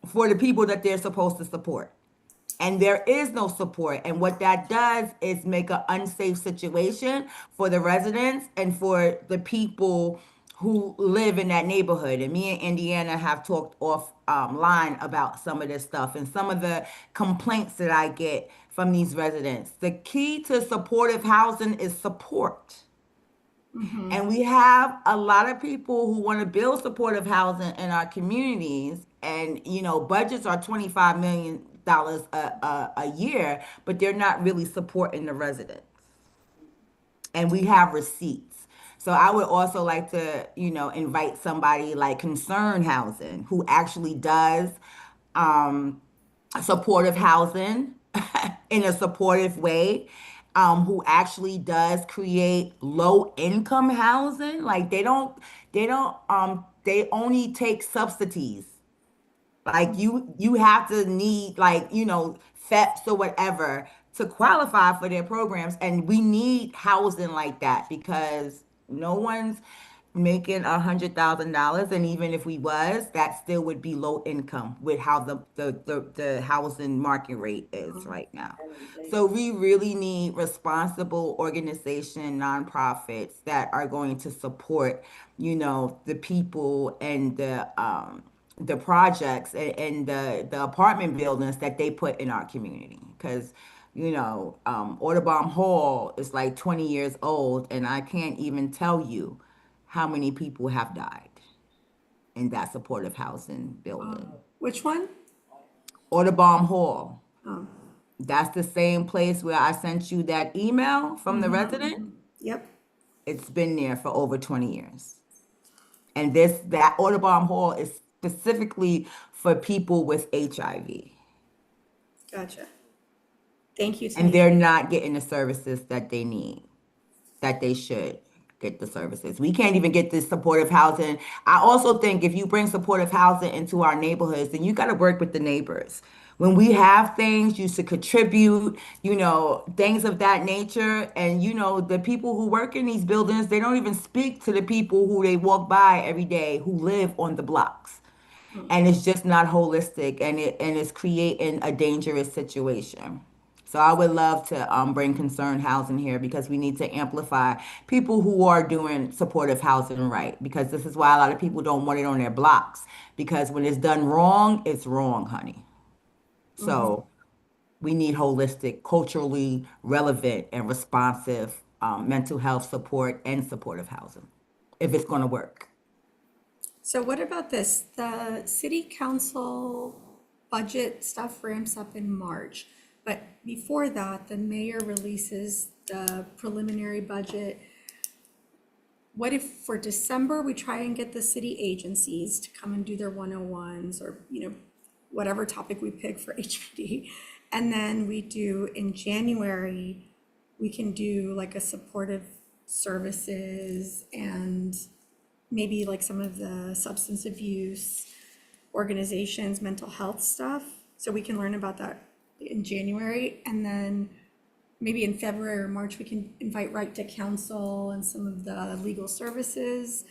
for the people that they're supposed to support. And there is no support. And what that does is make an unsafe situation for the residents and for the people who live in that neighborhood. And me and Indiana have talked off line about some of this stuff and some of the complaints that I get from these residents. The key to supportive housing is support. And we have a lot of people who want to build supportive housing in our communities. And, you know, budgets are $25 million a year, but they're not really supporting the residents. And we have receipts. So I would also like to, you know, invite somebody like Concern Housing who actually does supportive housing in a supportive way, who actually does create low income housing. Like they only take subsidies. Like you have to need like, you know, FEPS or whatever to qualify for their programs. And we need housing like that because no one's making $100,000. And even if we was, that still would be low income with how the housing market rate is right now. So we really need responsible organization, nonprofits that are going to support, you know, the people and the projects and the apartment buildings that they put in our community. Because, you know, Audubon Hall is like 20 years old, and I can't even tell you how many people have died in that supportive housing building. Which one? Audubon Hall. Oh, That's the same place where I sent you that email from the resident. yep. It's been there for over 20 years. And that Audubon Hall is specifically for people with HIV. Gotcha. Thank you, And Tanisha. they're not getting the services that they need, that they should get the services. We can't even get this supportive housing. I also think if you bring supportive housing into our neighborhoods, then you got to work with the neighbors. When we have things, you should contribute, you know, things of that nature. And, you know, the people who work in these buildings, they don't even speak to the people who they walk by every day who live on the blocks. And it's just not holistic, and it's creating a dangerous situation. So I would love to bring Concerned Housing here because we need to amplify people who are doing supportive housing right. Because this is why a lot of people don't want it on their blocks. Because when it's done wrong, it's wrong, honey. So we need holistic, culturally relevant, and responsive mental health support and supportive housing if it's going to work. So what about this? The city council budget stuff ramps up in March. But before that, the mayor releases the preliminary budget. What if for December, we try and get the city agencies to come and do their 101s or, you know, whatever topic we pick for HPD. And then we do in January, we can do like a supportive services and maybe like some of the substance abuse organizations, mental health stuff. So we can learn about that in January. And then maybe in February or March, we can invite Right to Counsel and some of the legal services.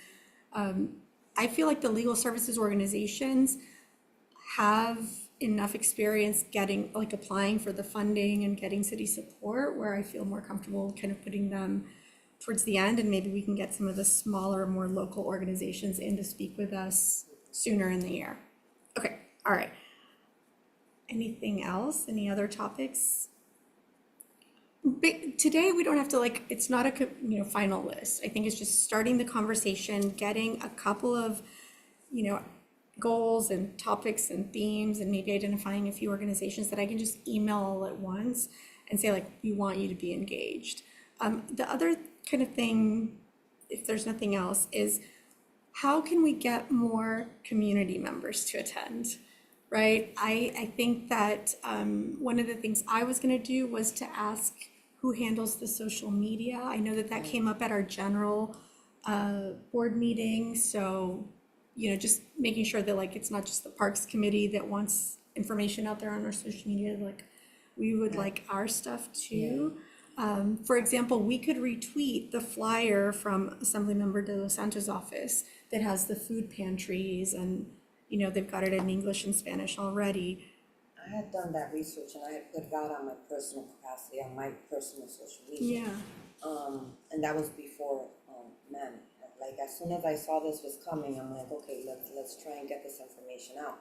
I feel like the legal services organizations have enough experience getting, like applying for the funding and getting city support where I feel more comfortable kind of putting them towards the end, and maybe we can get some of the smaller, more local organizations in to speak with us sooner in the year. Okay, all right. Anything else? Any other topics? But today we don't have to like, it's not a final list. I think it's just starting the conversation, getting a couple of, goals and topics and themes, and maybe identifying a few organizations that I can just email all at once and say like, we want you to be engaged. The other kind of thing, if there's nothing else, is how can we get more community members to attend, right? I think that one of the things I was gonna do was to ask who handles the social media. I know that came up at our general board meeting, so just making sure that like it's not just the Parks Committee that wants information out there on our social media, like we would like our stuff too. For example, we could retweet the flyer from Assemblymember De Los Santos' office that has the food pantries, and they've got it in English and Spanish already. I had done that research and I had put it out on my personal capacity, on my personal social media. Yeah. And that was before, men. Like, as soon as I saw this was coming, I'm like, okay, let's try and get this information out.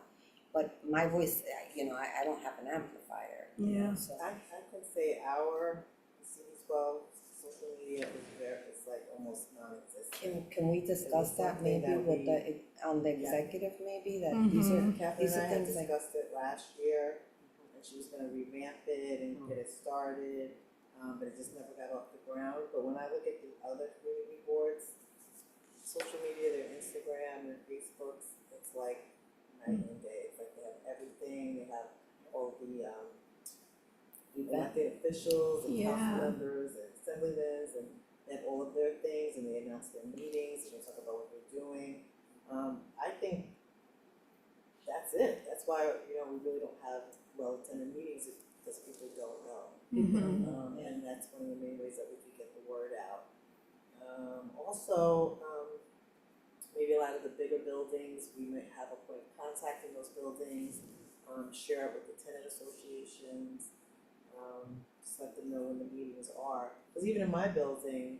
But my voice, I don't have an amplifier. Yeah. So, I can say our CD12 social media it's like almost non-existent. can we discuss that something maybe that with we- on the executive maybe, that Mhm. these are, Catherine these and are I had things like. discussed it last year, and she was gonna revamp it and get it started, but it just never got off the ground. But when I look at the other community boards, social media, their Instagram, their Facebooks, it's like night and day. It's like they have everything, they have all the elected officials and Yeah. council members and assemblymen, and they have all of their things, and they announce their meetings, and they talk about what they're doing. I think that's it. That's why, we really don't have well-attended meetings, because people don't know. Mhm. And that's one of the main ways that we can get the word out. Also, maybe a lot of the bigger buildings, we might have a point of contact in those buildings, share it with the tenant associations, just let them know when the meetings are. Because even in my building,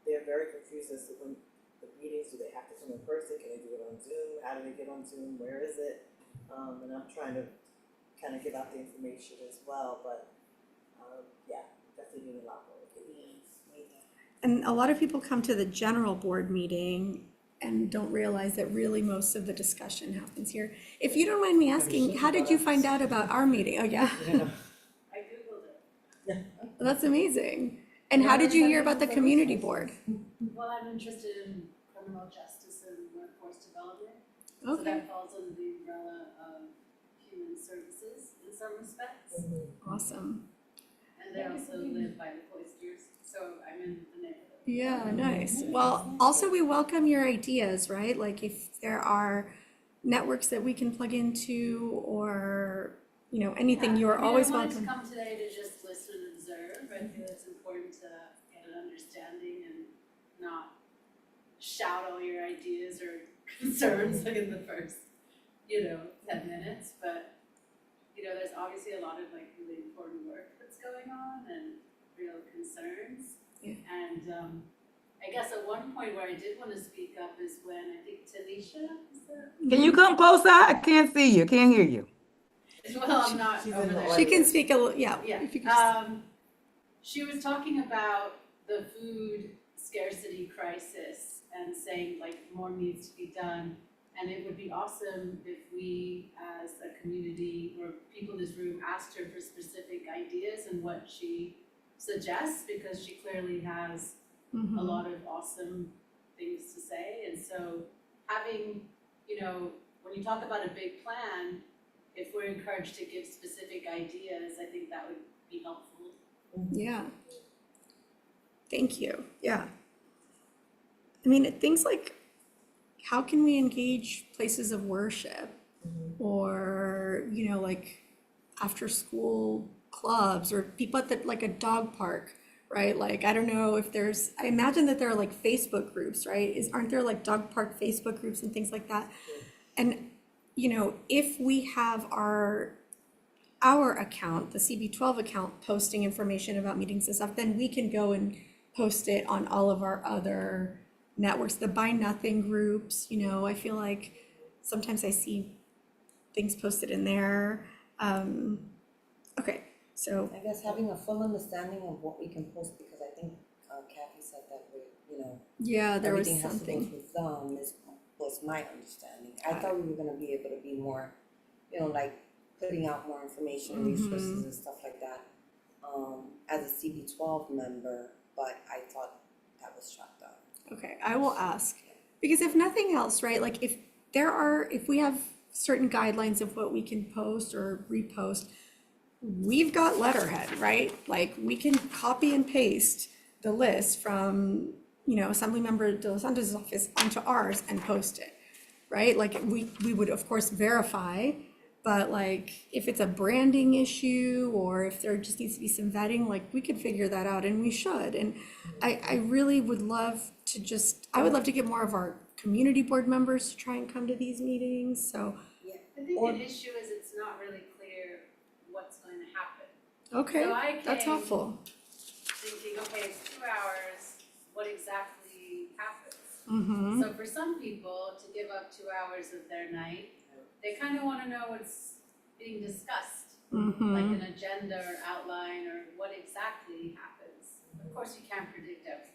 they're very confused as to when the meetings, do they have to come in person, can they do it on Zoom, how do they get on Zoom, where is it? And I'm trying to kind of give out the information as well, but, definitely need a lot more. And a lot of people come to the general board meeting and don't realize that really most of the discussion happens here. If you don't mind me asking, how did you find out about our meeting? Oh, yeah. Yeah. I Googled it. That's amazing. And how did you hear about the community board? Well, I'm interested in criminal justice and workforce development. So Okay, that falls under the umbrella of human services in some respects. awesome. And they also live by the cloisters, so I'm in the neighborhood. Yeah, nice. Well, also we welcome your ideas, right? Like if there are networks that we can plug into or, anything, you are always I welcome. wanted to come today to just listen and observe. I feel it's important to get an understanding and not shout all your ideas or concerns like in the first, 10 minutes. But, there's obviously a lot of really important work that's going on and real concerns. Yeah. And I guess at one point where I did want to speak up is when I think Tanisha, is that? Can you come closer? I can't see you, can't hear you. Well, I'm not She's over in the there. She can speak a little, yeah. Yeah, if you could just- she was talking about the food scarcity crisis and saying more needs to be done. And it would be awesome if we as a community or people in this room asked her for specific ideas and what she suggests, because she clearly has a Mhm. lot of awesome things to say. And so having, when you talk about a big plan, if we're encouraged to give specific ideas, I think that would be helpful. Yeah. Thank you. Yeah. I mean, things like how can we engage places of worship or, after school clubs or people at a dog park, right? I don't know if I imagine that there are Facebook groups, right? Aren't there dog park Facebook groups and things like that? And, if we have our account, the CB12 account, posting information about meetings and stuff, then we can go and post it on all of our other networks, the Buy Nothing groups, I feel like sometimes I see things posted in there. Okay, so, I guess having a full understanding of what we can post, because I think Kathy said that yeah, there was everything has to go something. through them, was my understanding. I thought we were gonna be able to be more, putting out more information, resources and stuff like that, as a CB12 member, but I thought that was shut down. Okay, I will ask, because if nothing else, right, if we have certain guidelines of what we can post or repost, we've got letterhead, right? We can copy and paste the list from, Assemblymember De Los Santos' office onto ours and post it, right? We would of course verify, but if it's a branding issue or if there just needs to be some vetting, we could figure that out and we should. And I really would love to I would love to get more of our community board members to try and come to these meetings, so. I think Or- an issue is it's not Okay, So I that's came helpful. thinking, okay, it's 2 hours, what exactly happens? Mm-hmm, So for some people, to give up 2 hours of their night, they kind of want to know what's being discussed, like mm-hmm, an agenda or outline or what exactly happens. Of course, you can't predict everything,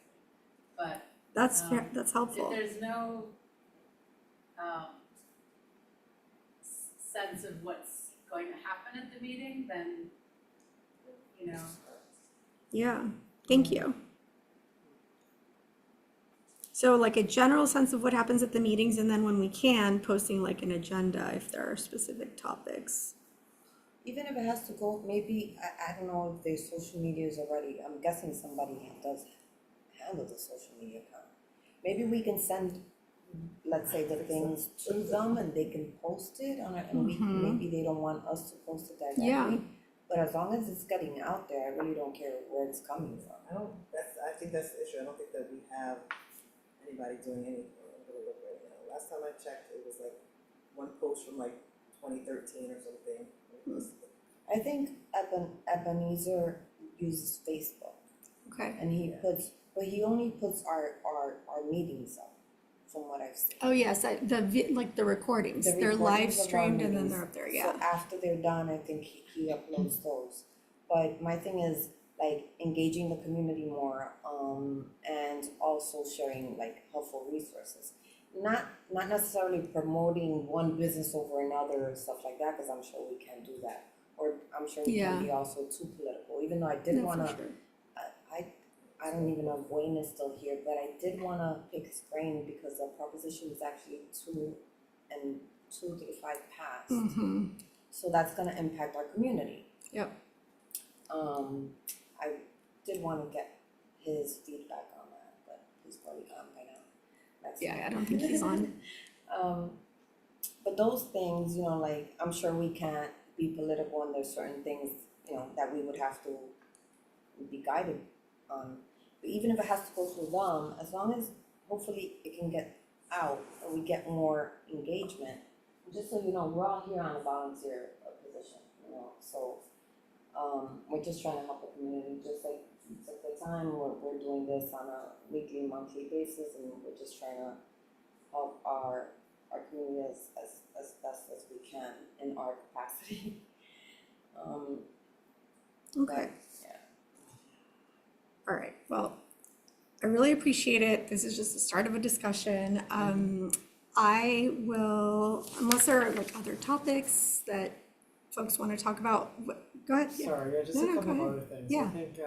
but that's fair, Um, that's if helpful. there's no sense of what's going to happen at the meeting, then, you know, Yeah, thank you. So like a general sense of what happens at the meetings, and then when we can, posting like an agenda if there are specific topics. Even if it has to go, maybe, I don't know if their social media is already, I'm guessing somebody does handle the social media account. Maybe we can send, let's say, the things to them and they can post it on it, and we, Mhm. maybe they don't want us to post it directly. Yeah. But as long as it's getting out there, I really don't care where it's coming from. I think that's the issue, I don't think that we have anybody doing anything, I'm gonna look right now. Last time I checked, it was like one post from like 2013 or something. I think Ebenezer uses Facebook, Okay. and but he only puts our meetings up, from what I've seen. Oh, yes, like the recordings, The they're live recordings of our streamed and then meetings. they're up there, So yeah. after they're done, I think he uploads those. But my thing is like engaging the community more, and also sharing like helpful resources. Not necessarily promoting one business over another and stuff like that, because I'm sure we can do that. Or I'm sure we can be also too political, even though I did No, for wanna, sure. I don't even know if Wayne is still here, but I did wanna pick his brain because the proposition is actually 2 and 2 through 5 passed. Mm-hmm, So that's gonna impact our community. yep, I did wanna get his feedback on that, but he's probably gone by now. That's yeah, fine. I don't think he's on. But those things, you know, like, I'm sure we can't be political and there's certain things, you know, that we would have to be guided on. But even if it has to go through them, as long as hopefully it can get out or we get more engagement. Just so you know, we're all here on a volunteer position, you know, so we're just trying to help the community, just like at the time, we're doing this on a weekly, monthly basis, and we're just trying to help our community as best as we can in our capacity. Okay, Yeah. all right, well, I really appreciate it. This is just the start of a discussion. I will, unless there are like other topics that folks want to talk about, go ahead. Yeah. Sorry, yeah, just No, a no, couple go of ahead. other things. Yeah. I think,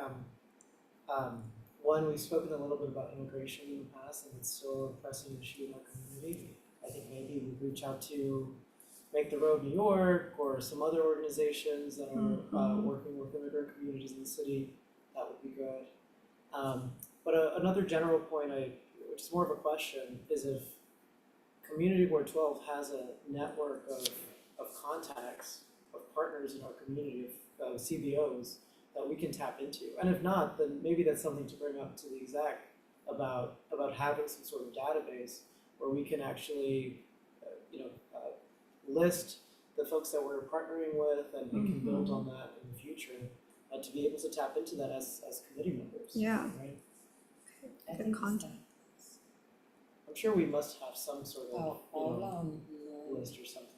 one, we've spoken a little bit about immigration in the past, and it's still a pressing issue in our community. I think maybe we reach out to Make the Road New York or some other organizations that are working with immigrant communities in the city. That would be good. But another general point, which is more of a question, is if Community Board 12 has a network of contacts, of partners in our community, of CBOs that we can tap into. And if not, then maybe that's something to bring up to the exec about having some sort of database where we can actually, list the folks that we're partnering with, and we can build on that in the future to be able to tap into that as committee members. Yeah. Right? I Good think content. I'm sure we must have some sort of I'll list or something,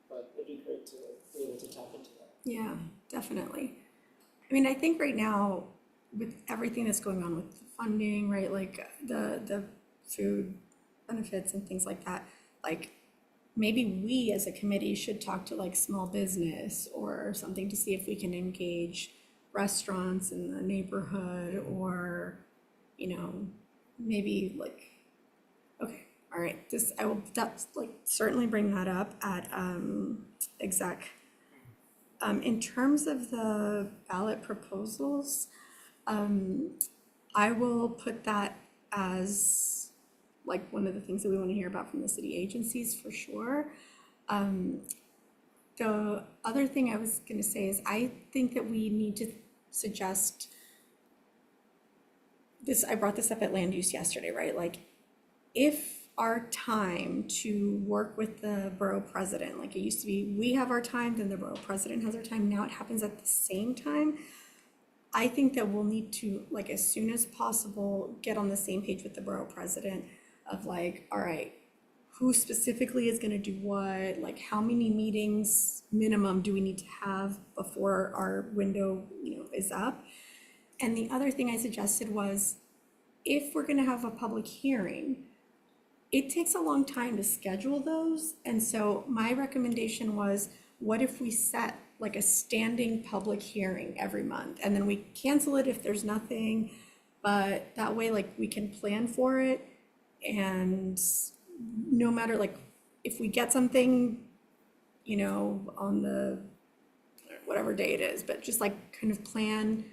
but it'd be great to be able to tap into that. Yeah, definitely. I mean, I think right now with everything that's going on with the funding, right, like the food benefits and things like that, like maybe we as a committee should talk to like small business or something to see if we can engage restaurants in the neighborhood, or, you know, maybe like, okay, all right, that's like certainly bring that up at exec. In terms of the ballot proposals, I will put that as like one of the things that we want to hear about from the city agencies for sure. The other thing I was going to say is I think that we need to suggest this. I brought this up at land use yesterday, right? Like if our time to work with the borough president. Like it used to be, we have our time, then the borough president has our time. Now it happens at the same time. I think that we'll need to, like, as soon as possible, get on the same page with the borough president of like, all right, who specifically is gonna do what? Like, how many meetings minimum do we need to have before our window, is up? And the other thing I suggested was, if we're gonna have a public hearing, it takes a long time to schedule those. And so my recommendation was, what if we set like a standing public hearing every month? And then we cancel it if there's nothing, but that way, like, we can plan for it. And no matter, like, if we get something, on the, whatever day it is, but just like kind of plan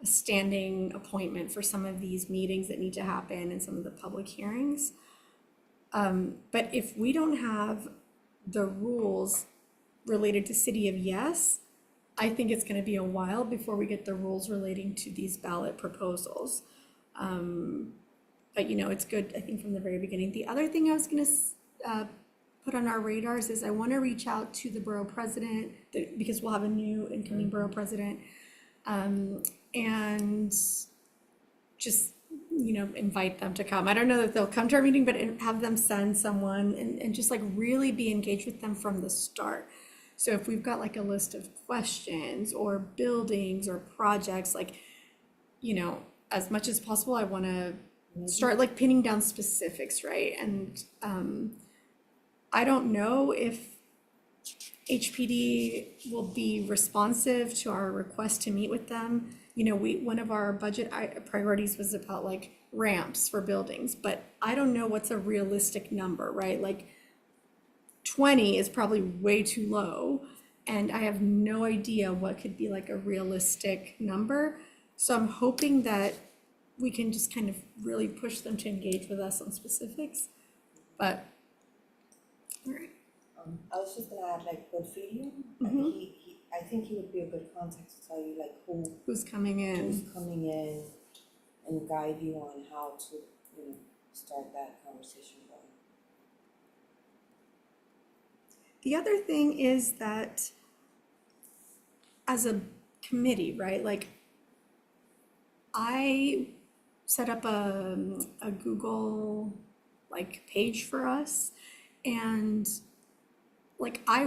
a standing appointment for some of these meetings that need to happen and some of the public hearings. But if we don't have the rules related to City of Yes, I think it's gonna be a while before we get the rules relating to these ballot proposals. But it's good, I think, from the very beginning. The other thing I was gonna put on our radars is I wanna reach out to the borough president, because we'll have a new incoming borough president. And just, invite them to come. I don't know that they'll come to our meeting, but have them send someone and just like really be engaged with them from the start. So if we've got like a list of questions or buildings or projects, like, as much as possible, I want to start like pinning down specifics, right? And I don't know if HPD will be responsive to our request to meet with them. One of our budget priorities was about like ramps for buildings, but I don't know what's a realistic number, right? Like 20 is probably way too low, and I have no idea what could be like a realistic number. So I'm hoping that we can just kind of really push them to engage with us on specifics. But, all right. I was just gonna add, like, Porfirio, Mhm. I think he would be a good contact to tell you, like, Who's coming who's in? coming in and guide you on how to, start that conversation going. The other thing is that as a committee, right, like I set up a Google like page for us, and like I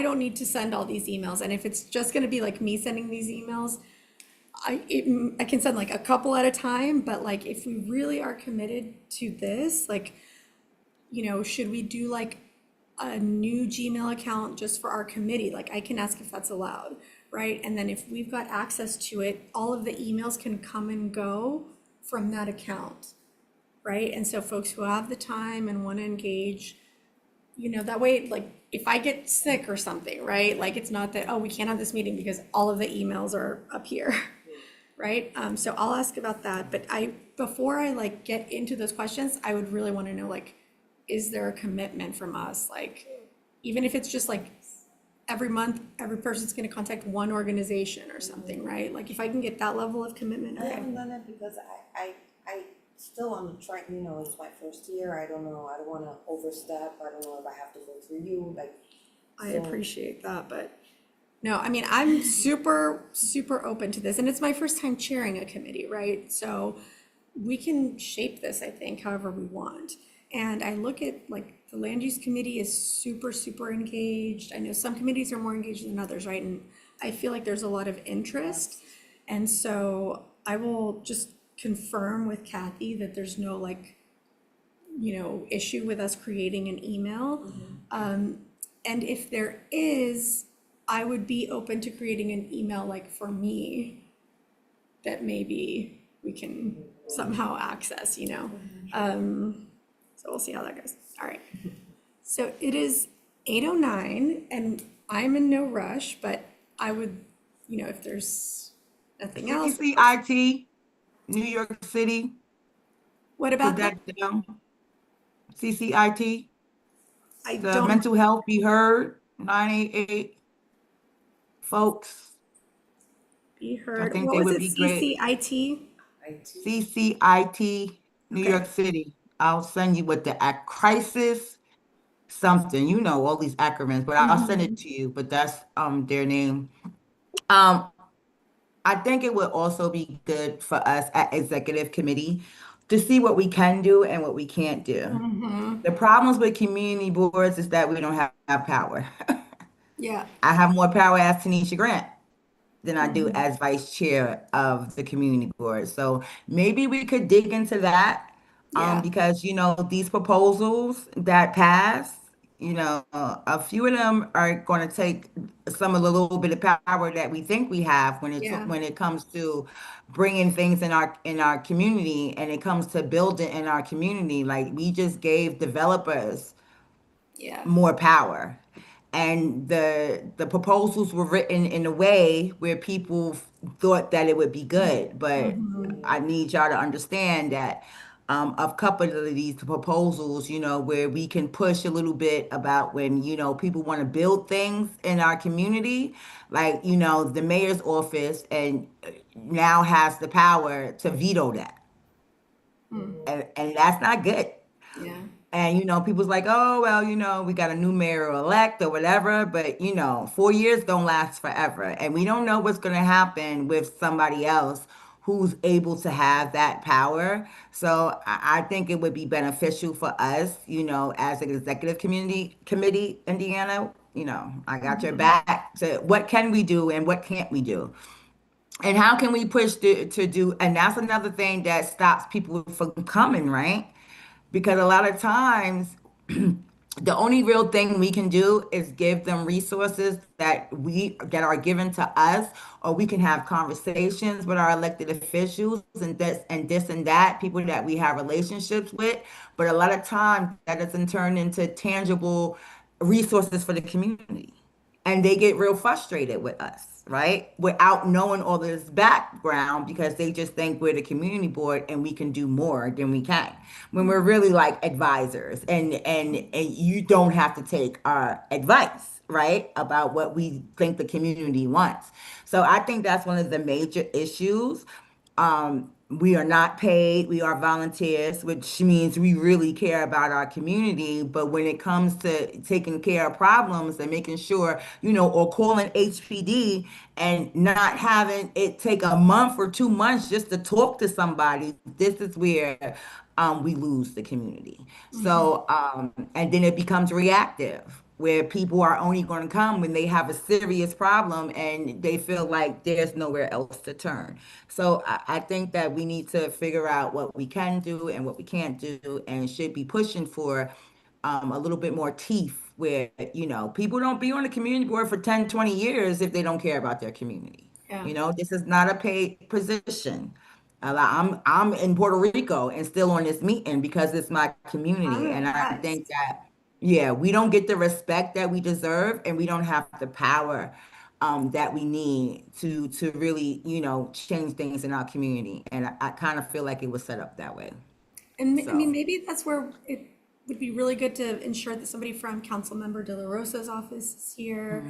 don't need to send all these emails. And if it's just gonna be like me sending these emails, I can send like a couple at a time, but like if we really are committed to this, like, should we do like a new Gmail account just for our committee? Like I can ask if that's allowed, right? And then if we've got access to it, all of the emails can come and go from that account, right? And so folks who have the time and want to engage, that way, like if I get sick or something, right? Like it's not that, oh, we can't have this meeting because all of the emails are up here, right? So I'll ask about that, but before I like get into those questions, I would really want to know, like, is there a commitment from us? Like, even if it's just like every month, every person's going to contact one organization or something, right? Like if I can get that level of commitment, I okay. haven't done it because I still am trying, it's my first year, I don't know, I don't wanna overstep, I don't know if I have to go through you, like. I so- appreciate that, but no, I mean, I'm super, super open to this, and it's my first time chairing a committee, right? So we can shape this, I think, however we want. And I look at like the land use committee is super, super engaged. I know some committees are more engaged than others, right? And I feel like there's a lot of interest. And so I will just confirm with Kathy that there's no like, issue with us creating an email. And if there is, I would be open to creating an email like for me that maybe we can somehow access, so we'll see how that goes. All right. So it is 8:09 and I'm in no rush, but I would, if there's nothing else. CCIT, New York City, What put about that? that down. CCIT, I the don't, Mental Health Be Heard, 988 folks. be heard. think What they was would it? be great. CCIT? CCIT, New Okay. York City. I'll send you what the crisis something, you know, all these acronyms, but I'll send it to you, but that's their name. I think it would also be good for us at executive committee to see what we can do and what we can't do. Mhm. The problems with community boards is that we don't have power. Yeah. I have more power as Tanisha Grant than I do Mhm. as vice chair of the community board. So maybe we could dig into that, Yeah. because you know these proposals that pass, you know, a few of them are going to take some of the little bit of power that we think we have Yeah. when it comes to bringing things in our community, and it comes to building in our community. Like we just gave developers Yeah. more power. And the proposals were written in a way where people thought that it would be good. But Mhm. I need y'all to understand that a couple of these proposals, you know, where we can push a little bit about when, you know, people want to build things in our community, like, you know, the mayor's office and now has the power to veto that. And that's not good. Yeah. And you know, people's like, oh well, you know, we got a new mayor elect or whatever, but you know, 4 years don't last forever, and we don't know what's going to happen with somebody else who's able to have that power. So I think it would be beneficial for us, you know, as an executive committee, Indiana. You know, I got your back. To what can we do and what can't we do? And how can we push to do? And that's another thing that stops people from coming, right? Because a lot of times the only real thing we can do is give them resources that are given to us, or we can have conversations with our elected officials and this and that, people that we have relationships with. But a lot of times that doesn't turn into tangible resources for the community, and they get real frustrated with us, right? Without knowing all this background, because they just think we're the community board and we can do more than we can. When we're really like advisors, and you don't have to take our advice, right? About what we think the community wants. So I think that's one of the major issues. We are not paid, we are volunteers, which means we really care about our community. But when it comes to taking care of problems and making sure, you know, or calling HPD and not having it take a month or 2 months just to talk to somebody, this is where we lose the community. So, and then it becomes reactive, where people are only going to come when they have a serious problem and they feel like there's nowhere else to turn. So I think that we need to figure out what we can do and what we can't do, and should be pushing for a little bit more teeth, where, you know, people don't be on the community board for 10, 20 years if they don't care about their community. Yeah. You know, this is not a paid position. I'm in Puerto Rico and still on this meeting because it's my community. I'm And I think impressed. that, yeah, we don't get the respect that we deserve, and we don't have the power that we need to really, you know, change things in our community. And I kind of feel like it was set up that way. And I mean, So, maybe that's where it would be really good to ensure that somebody from Councilmember De La Rosa's office is here,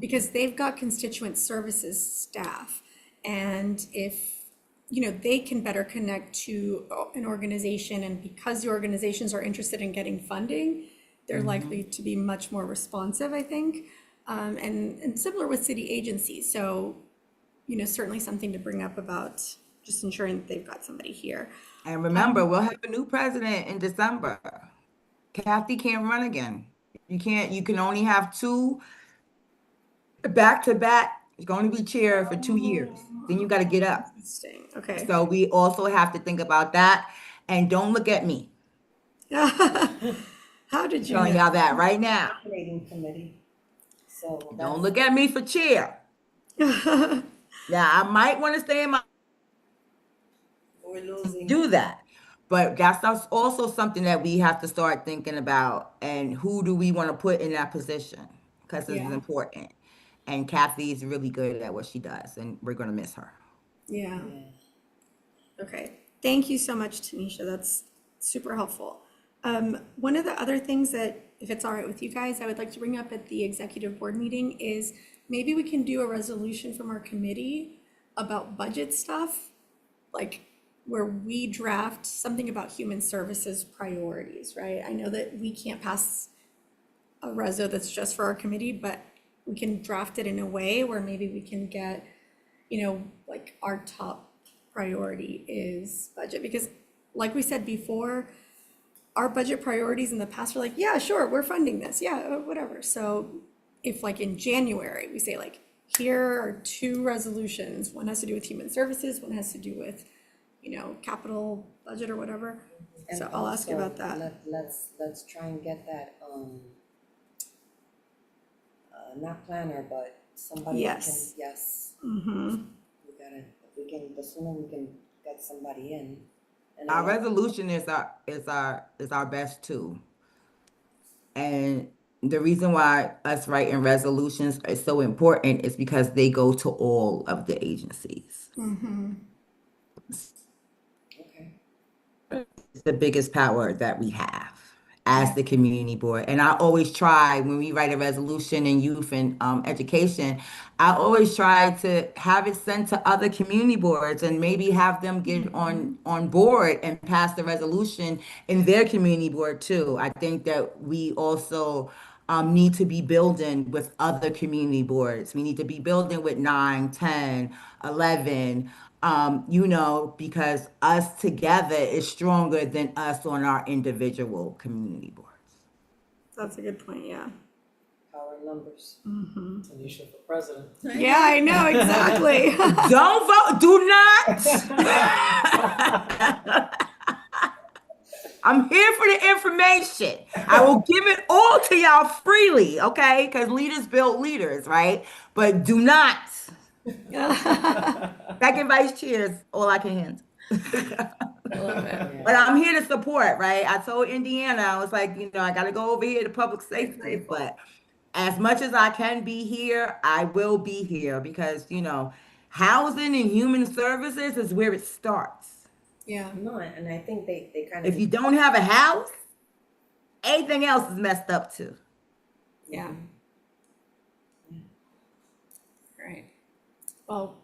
because they've got constituent services staff. And if, you know, they can better connect to an organization, and because the organizations are interested in getting funding, they're likely to be much more responsive, I think. And similar with city agencies. So, you know, certainly something to bring up about just ensuring that they've got somebody here. and remember, we'll have a new president in December. Kathy can't run again. You can only have two back to back. You're going to be chair for 2 years. Then you got to get up. Interesting. Okay. So we also have to think about that. And don't look at me. How did I'm you telling know? y'all that right now. Operating committee. So Don't that's, look at me for chair. Now, I might want to stay in my We're losing. do that. But that's also something that we have to start thinking about. And who do we want to put in that position? Because this is Yeah. important. And Kathy is really good at what she does, and we're going to miss her. Yeah. Okay. Thank you so much, Tanisha. That's super helpful. One of the other things that, if it's all right with you guys, I would like to bring up at the executive board meeting is maybe we can do a resolution from our committee about budget stuff. Like, where we draft something about human services priorities, right? I know that we can't pass a reso that's just for our committee, but we can draft it in a way where maybe we can get, like our top priority is budget, because like we said before, our budget priorities in the past were like, yeah, sure, we're funding this, yeah, whatever. So if like in January, we say like, here are 2 resolutions, one has to do with human services, one has to do with, capital budget or whatever. And So I'll ask you also, about that. Let's try and get that, not planner, but somebody that can, Yes. yes, Mm-hmm. the sooner we can get somebody in. And Our I- resolution is our best tool. And the reason why us writing resolutions is so important is because they go to all of the agencies. Mm-hmm. Okay. It's the biggest power that we have as the community board. And I always try, when we write a resolution in youth and education, I always try to have it sent to other community boards and maybe have them get on board and pass the resolution in their community board too. I think that we also need to be building with other community boards. We need to be building with 9, 10, 11, because us together is stronger than us on our individual community boards. That's a good point, yeah. Power in numbers. Mm-hmm. Tanisha for president. Yeah, I know, exactly. Don't vote, do not. I'm here for the information. I will give it all to y'all freely, okay? Because leaders build leaders, right? But do not. Second vice chair is all I can handle. I love it. But I'm here to support, right? I told Indiana, I was like, I got to go over here to public safety, but as much as I can be here, I will be here because, housing and human services is where it starts. Yeah. No, and I think they kind If of. you don't have a house, everything else is messed up too. Yeah. Right. Well,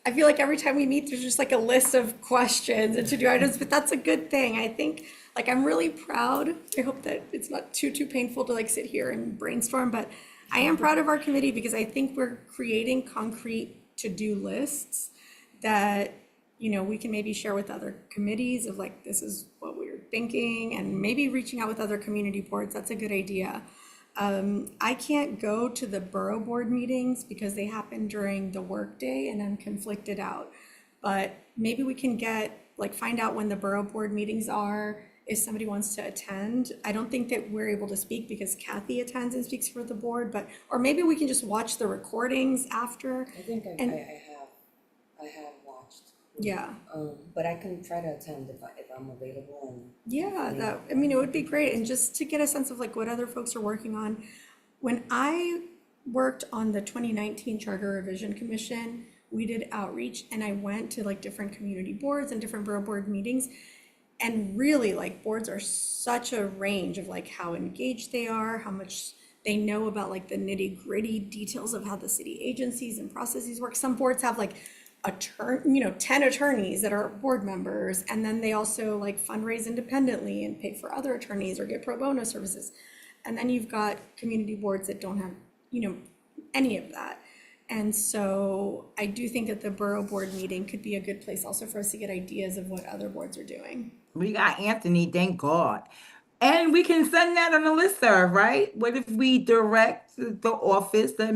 I feel like every time we meet, there's just like a list of questions and to-do items, but that's a good thing. I think, like, I'm really proud. I hope that it's not too painful to like sit here and brainstorm, but I am proud of our committee because I think we're creating concrete to-do lists that, we can maybe share with other committees of like, this is what we're thinking, and maybe reaching out with other community boards. That's a good idea. I can't go to the borough board meetings because they happen during the workday and I'm conflicted out. But maybe we can find out when the borough board meetings are, if somebody wants to attend. I don't think that we're able to speak because Kathy attends and speaks for the board, or maybe we can just watch the recordings after. I think I have watched. Yeah. But I can try to attend if I'm available and. Yeah, it would be great. And just to get a sense of like what other folks are working on. When I worked on the 2019 Charter Revision Commission, we did outreach and I went to like different community boards and different borough board meetings. And really, like, boards are such a range of like how engaged they are, how much they know about like the nitty gritty details of how the city agencies and processes work. Some boards have like 10 attorneys that are board members, and then they also like fundraise independently and pay for other attorneys or get pro bono services. And then you've got community boards that don't have, any of that. And so I do think that the borough board meeting could be a good place also for us to get ideas of what other boards are doing. We got Anthony, thank God. And we can send that on a listserv, right? What if we direct the office, the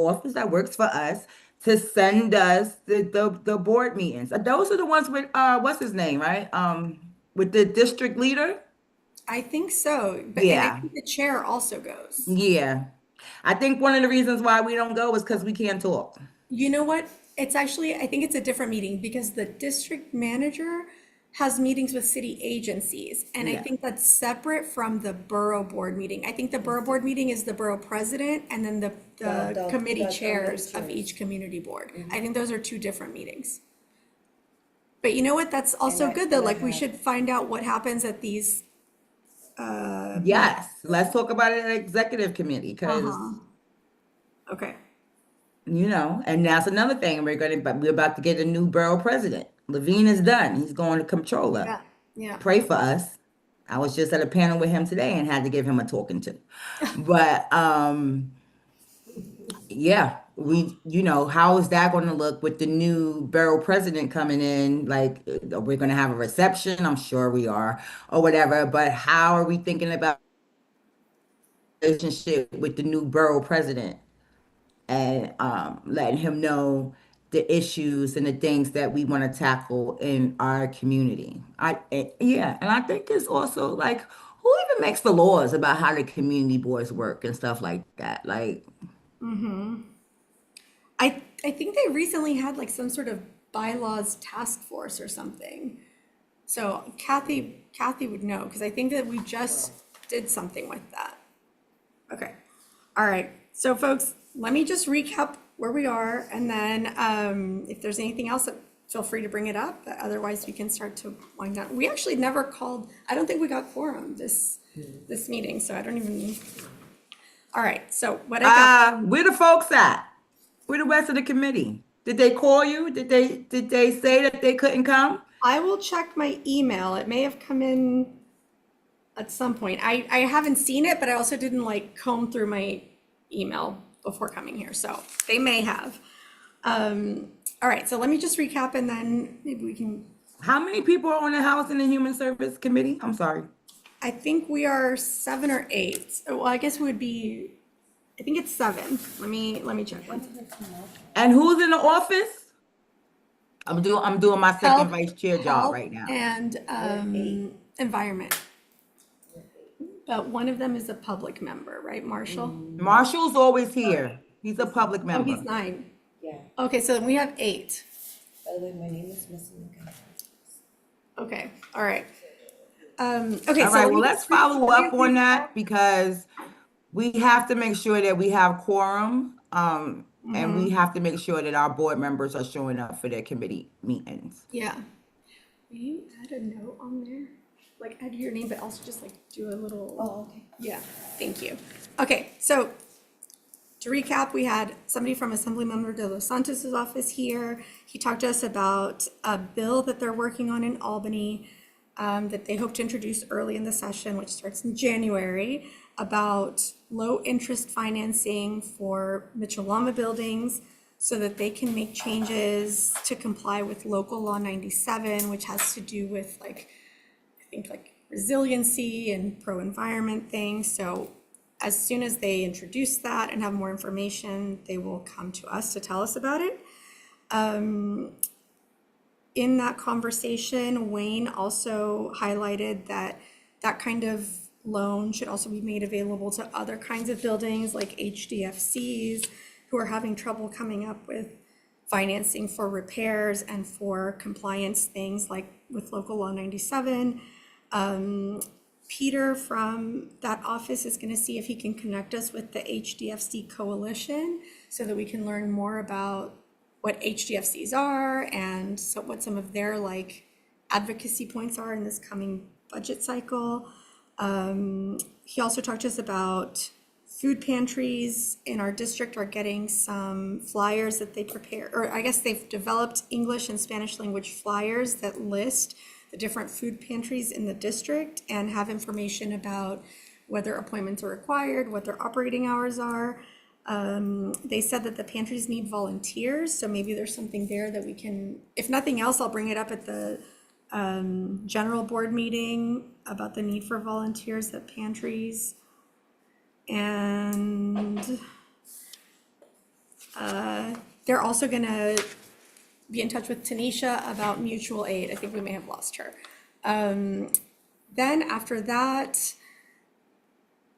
office that works for us, to send us the board meetings? Those are the ones with what's his name, right? With the district leader. I think so. But and Yeah. I think the chair also goes. Yeah, I think one of the reasons why we don't go is because we can't talk. You know what? I think it's a different meeting because the district manager has meetings with city agencies. And I Yeah. think that's separate from the borough board meeting. I think the borough board meeting is the borough president and then the committee chairs of each community board. I think those are 2 different meetings. But you know what? That's also good though. Like we should find out what happens at these. Yes, let's talk about it at executive committee because Okay. and that's another thing. We're about to get a new borough president. Levine is done. He's going to controller. Yeah, yeah. Pray for us. I was just at a panel with him today and had to give him a talking to. But yeah, how is that going to look with the new borough president coming in? Like, we're going to have a reception, I'm sure we are, or whatever. But how are we thinking about relationship with the new borough president and letting him know the issues and the things that we want to tackle in our community? And I think it's also like, who even makes the laws about how the community boards work and stuff like that? Like, I think they recently had like some sort of bylaws task force or something. So Kathy would know, because I think that we just did something with that. Okay. All right. So folks, let me just recap where we are, and then if there's anything else, feel free to bring it up. But otherwise, we can start to wind down. We actually never called. I don't think we got quorum this meeting, so I don't even. All right. So what I got. where the folks at? Where the rest of the committee? Did they call you? Did they say that they couldn't come? I will check my email. It may have come in at some point. I haven't seen it, but I also didn't like comb through my email before coming here, so they may have. All right, so let me just recap, and then maybe we can. How many people are on the Housing and Human Service Committee? I'm sorry. I think we are 7 or 8. Well, I guess we would be. I think it's 7. Let me check one second. And who's in the office? I'm doing my second Health- vice chair job Health right now. And environment. But one of them is a public member, right, Marshall? Marshall's always here. He's a public Oh, member. he's 9. Yeah, Okay, so then we have 8. by the way, my name is missing again. Okay, all right. Okay, All so right, let me well, let's just follow up recap. on that because we have to make sure that we have quorum, and we have to make sure that our board members are showing up for their committee meetings. Yeah. Will you add a note on there? Like add your name, but also just like do a little. Oh, okay. Yeah, thank you. Okay, so to recap, we had somebody from Assemblymember De Los Santos's office here. He talked to us about a bill that they're working on in Albany that they hope to introduce early in the session, which starts in January, about low interest financing for Mitchell-Lama buildings so that they can make changes to comply with local law 97, which has to do with like, I think like resiliency and pro-environment things. So as soon as they introduce that and have more information, they will come to us to tell us about it. In that conversation, Wayne also highlighted that that kind of loan should also be made available to other kinds of buildings like HDFCs who are having trouble coming up with financing for repairs and for compliance things like with local law 97. Peter from that office is going to see if he can connect us with the HDFC coalition so that we can learn more about what HDFCs are and so what some of their like advocacy points are in this coming budget cycle. He also talked to us about food pantries in our district are getting some flyers that they prepare, or I guess they've developed English and Spanish language flyers that list the different food pantries in the district and have information about whether appointments are required, what their operating hours are. They said that the pantries need volunteers, so maybe there's something there that we can, if nothing else, I'll bring it up at the general board meeting about the need for volunteers at pantries. And they're also gonna be in touch with Tanisha about mutual aid. I think we may have lost her. Then after that,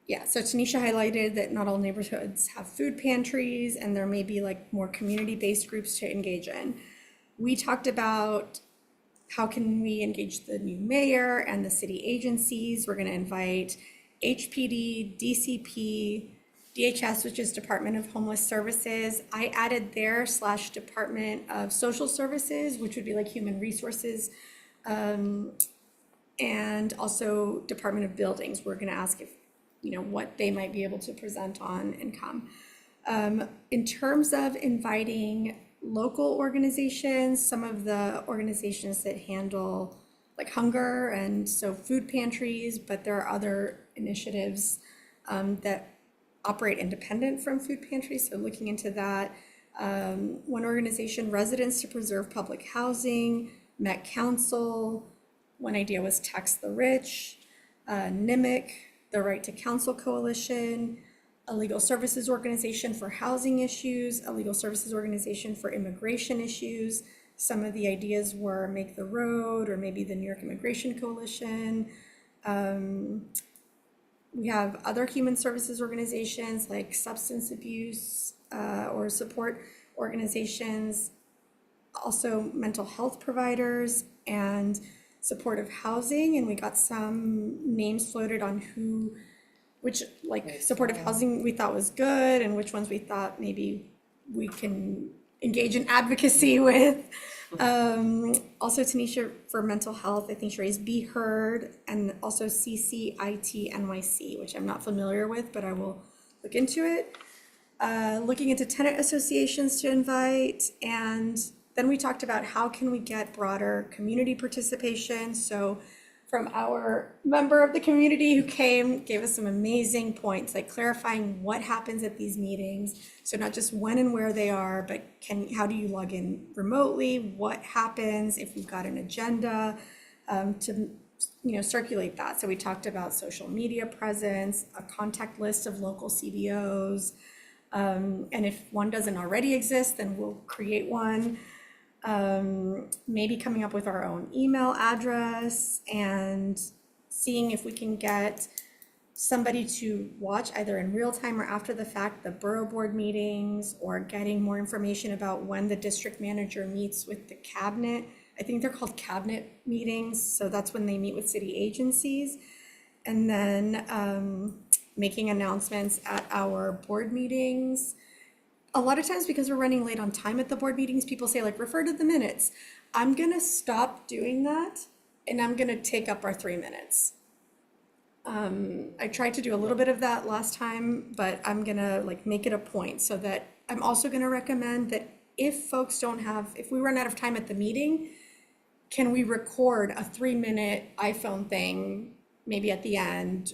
yeah, so Tanisha highlighted that not all neighborhoods have food pantries and there may be like more community-based groups to engage in. We talked about how can we engage the new mayor and the city agencies. We're gonna invite HPD, DCP, DHS, which is Department of Homeless Services. I added their / Department of Social Services, which would be like Human Resources, and also Department of Buildings. We're gonna ask if, what they might be able to present on and come. In terms of inviting local organizations, some of the organizations that handle like hunger and so food pantries, but there are other initiatives that operate independent from food pantries, so looking into that. One organization, Residents to Preserve Public Housing, Met Council. One idea was Tax the Rich, NIMIC, the Right to Counsel Coalition, a legal services organization for housing issues, a legal services organization for immigration issues. Some of the ideas were Make the Road or maybe the New York Immigration Coalition. We have other human services organizations like substance abuse or support organizations, also mental health providers and supportive housing. And we got some names floated on which like supportive housing we thought was good and which ones we thought maybe we can engage in advocacy with. Also Tanisha for mental health, I think she raised Be Heard, and also CCIT NYC, which I'm not familiar with, but I will look into it. Looking into tenant associations to invite, and then we talked about how can we get broader community participation. So from our member of the community who came, gave us some amazing points, like clarifying what happens at these meetings. So not just when and where they are, but how do you log in remotely? What happens if we've got an agenda to circulate that? So we talked about social media presence, a contact list of local CBOs. And if one doesn't already exist, then we'll create one. Maybe coming up with our own email address and seeing if we can get somebody to watch either in real time or after the fact the borough board meetings, or getting more information about when the district manager meets with the cabinet. I think they're called cabinet meetings, so that's when they meet with city agencies. And then making announcements at our board meetings. A lot of times, because we're running late on time at the board meetings, people say like, refer to the minutes. I'm gonna stop doing that and I'm gonna take up our 3 minutes. I tried to do a little bit of that last time, but I'm gonna like make it a point, so that I'm also gonna recommend that if folks if we run out of time at the meeting, can we record a 3-minute iPhone thing, maybe at the end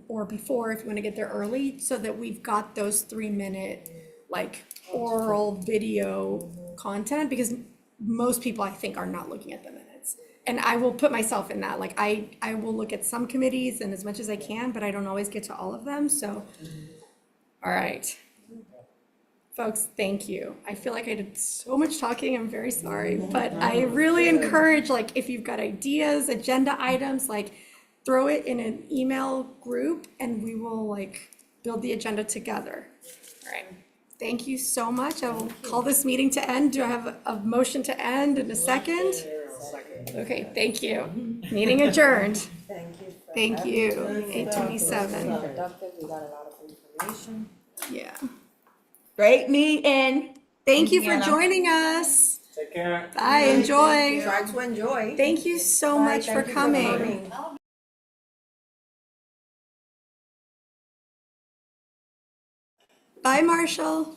or before if you wanna get there early, so that we've got those 3-minute like oral video content, because most people I think are not looking at the minutes. And I will put myself in that, like I will look at some committees and as much as I can, but I don't always get to all of them, so. All right. Folks, thank you. I feel like I did so much talking, I'm very sorry, but I really encourage, like, if you've got ideas, agenda items, like throw it in an email group and we will like build the agenda together. All right. Thank you so much. I will call this meeting to end. Do I have a motion to end in a second? Okay, thank you. Meeting adjourned. Thank you. Thank you. It was 8:27. productive, we got a lot of information. Yeah. Great meeting. Thank you for Indiana. joining us. Take care. Bye, enjoy. Try to enjoy. Thank you so Bye, much for thank you coming. Bye, Marshall.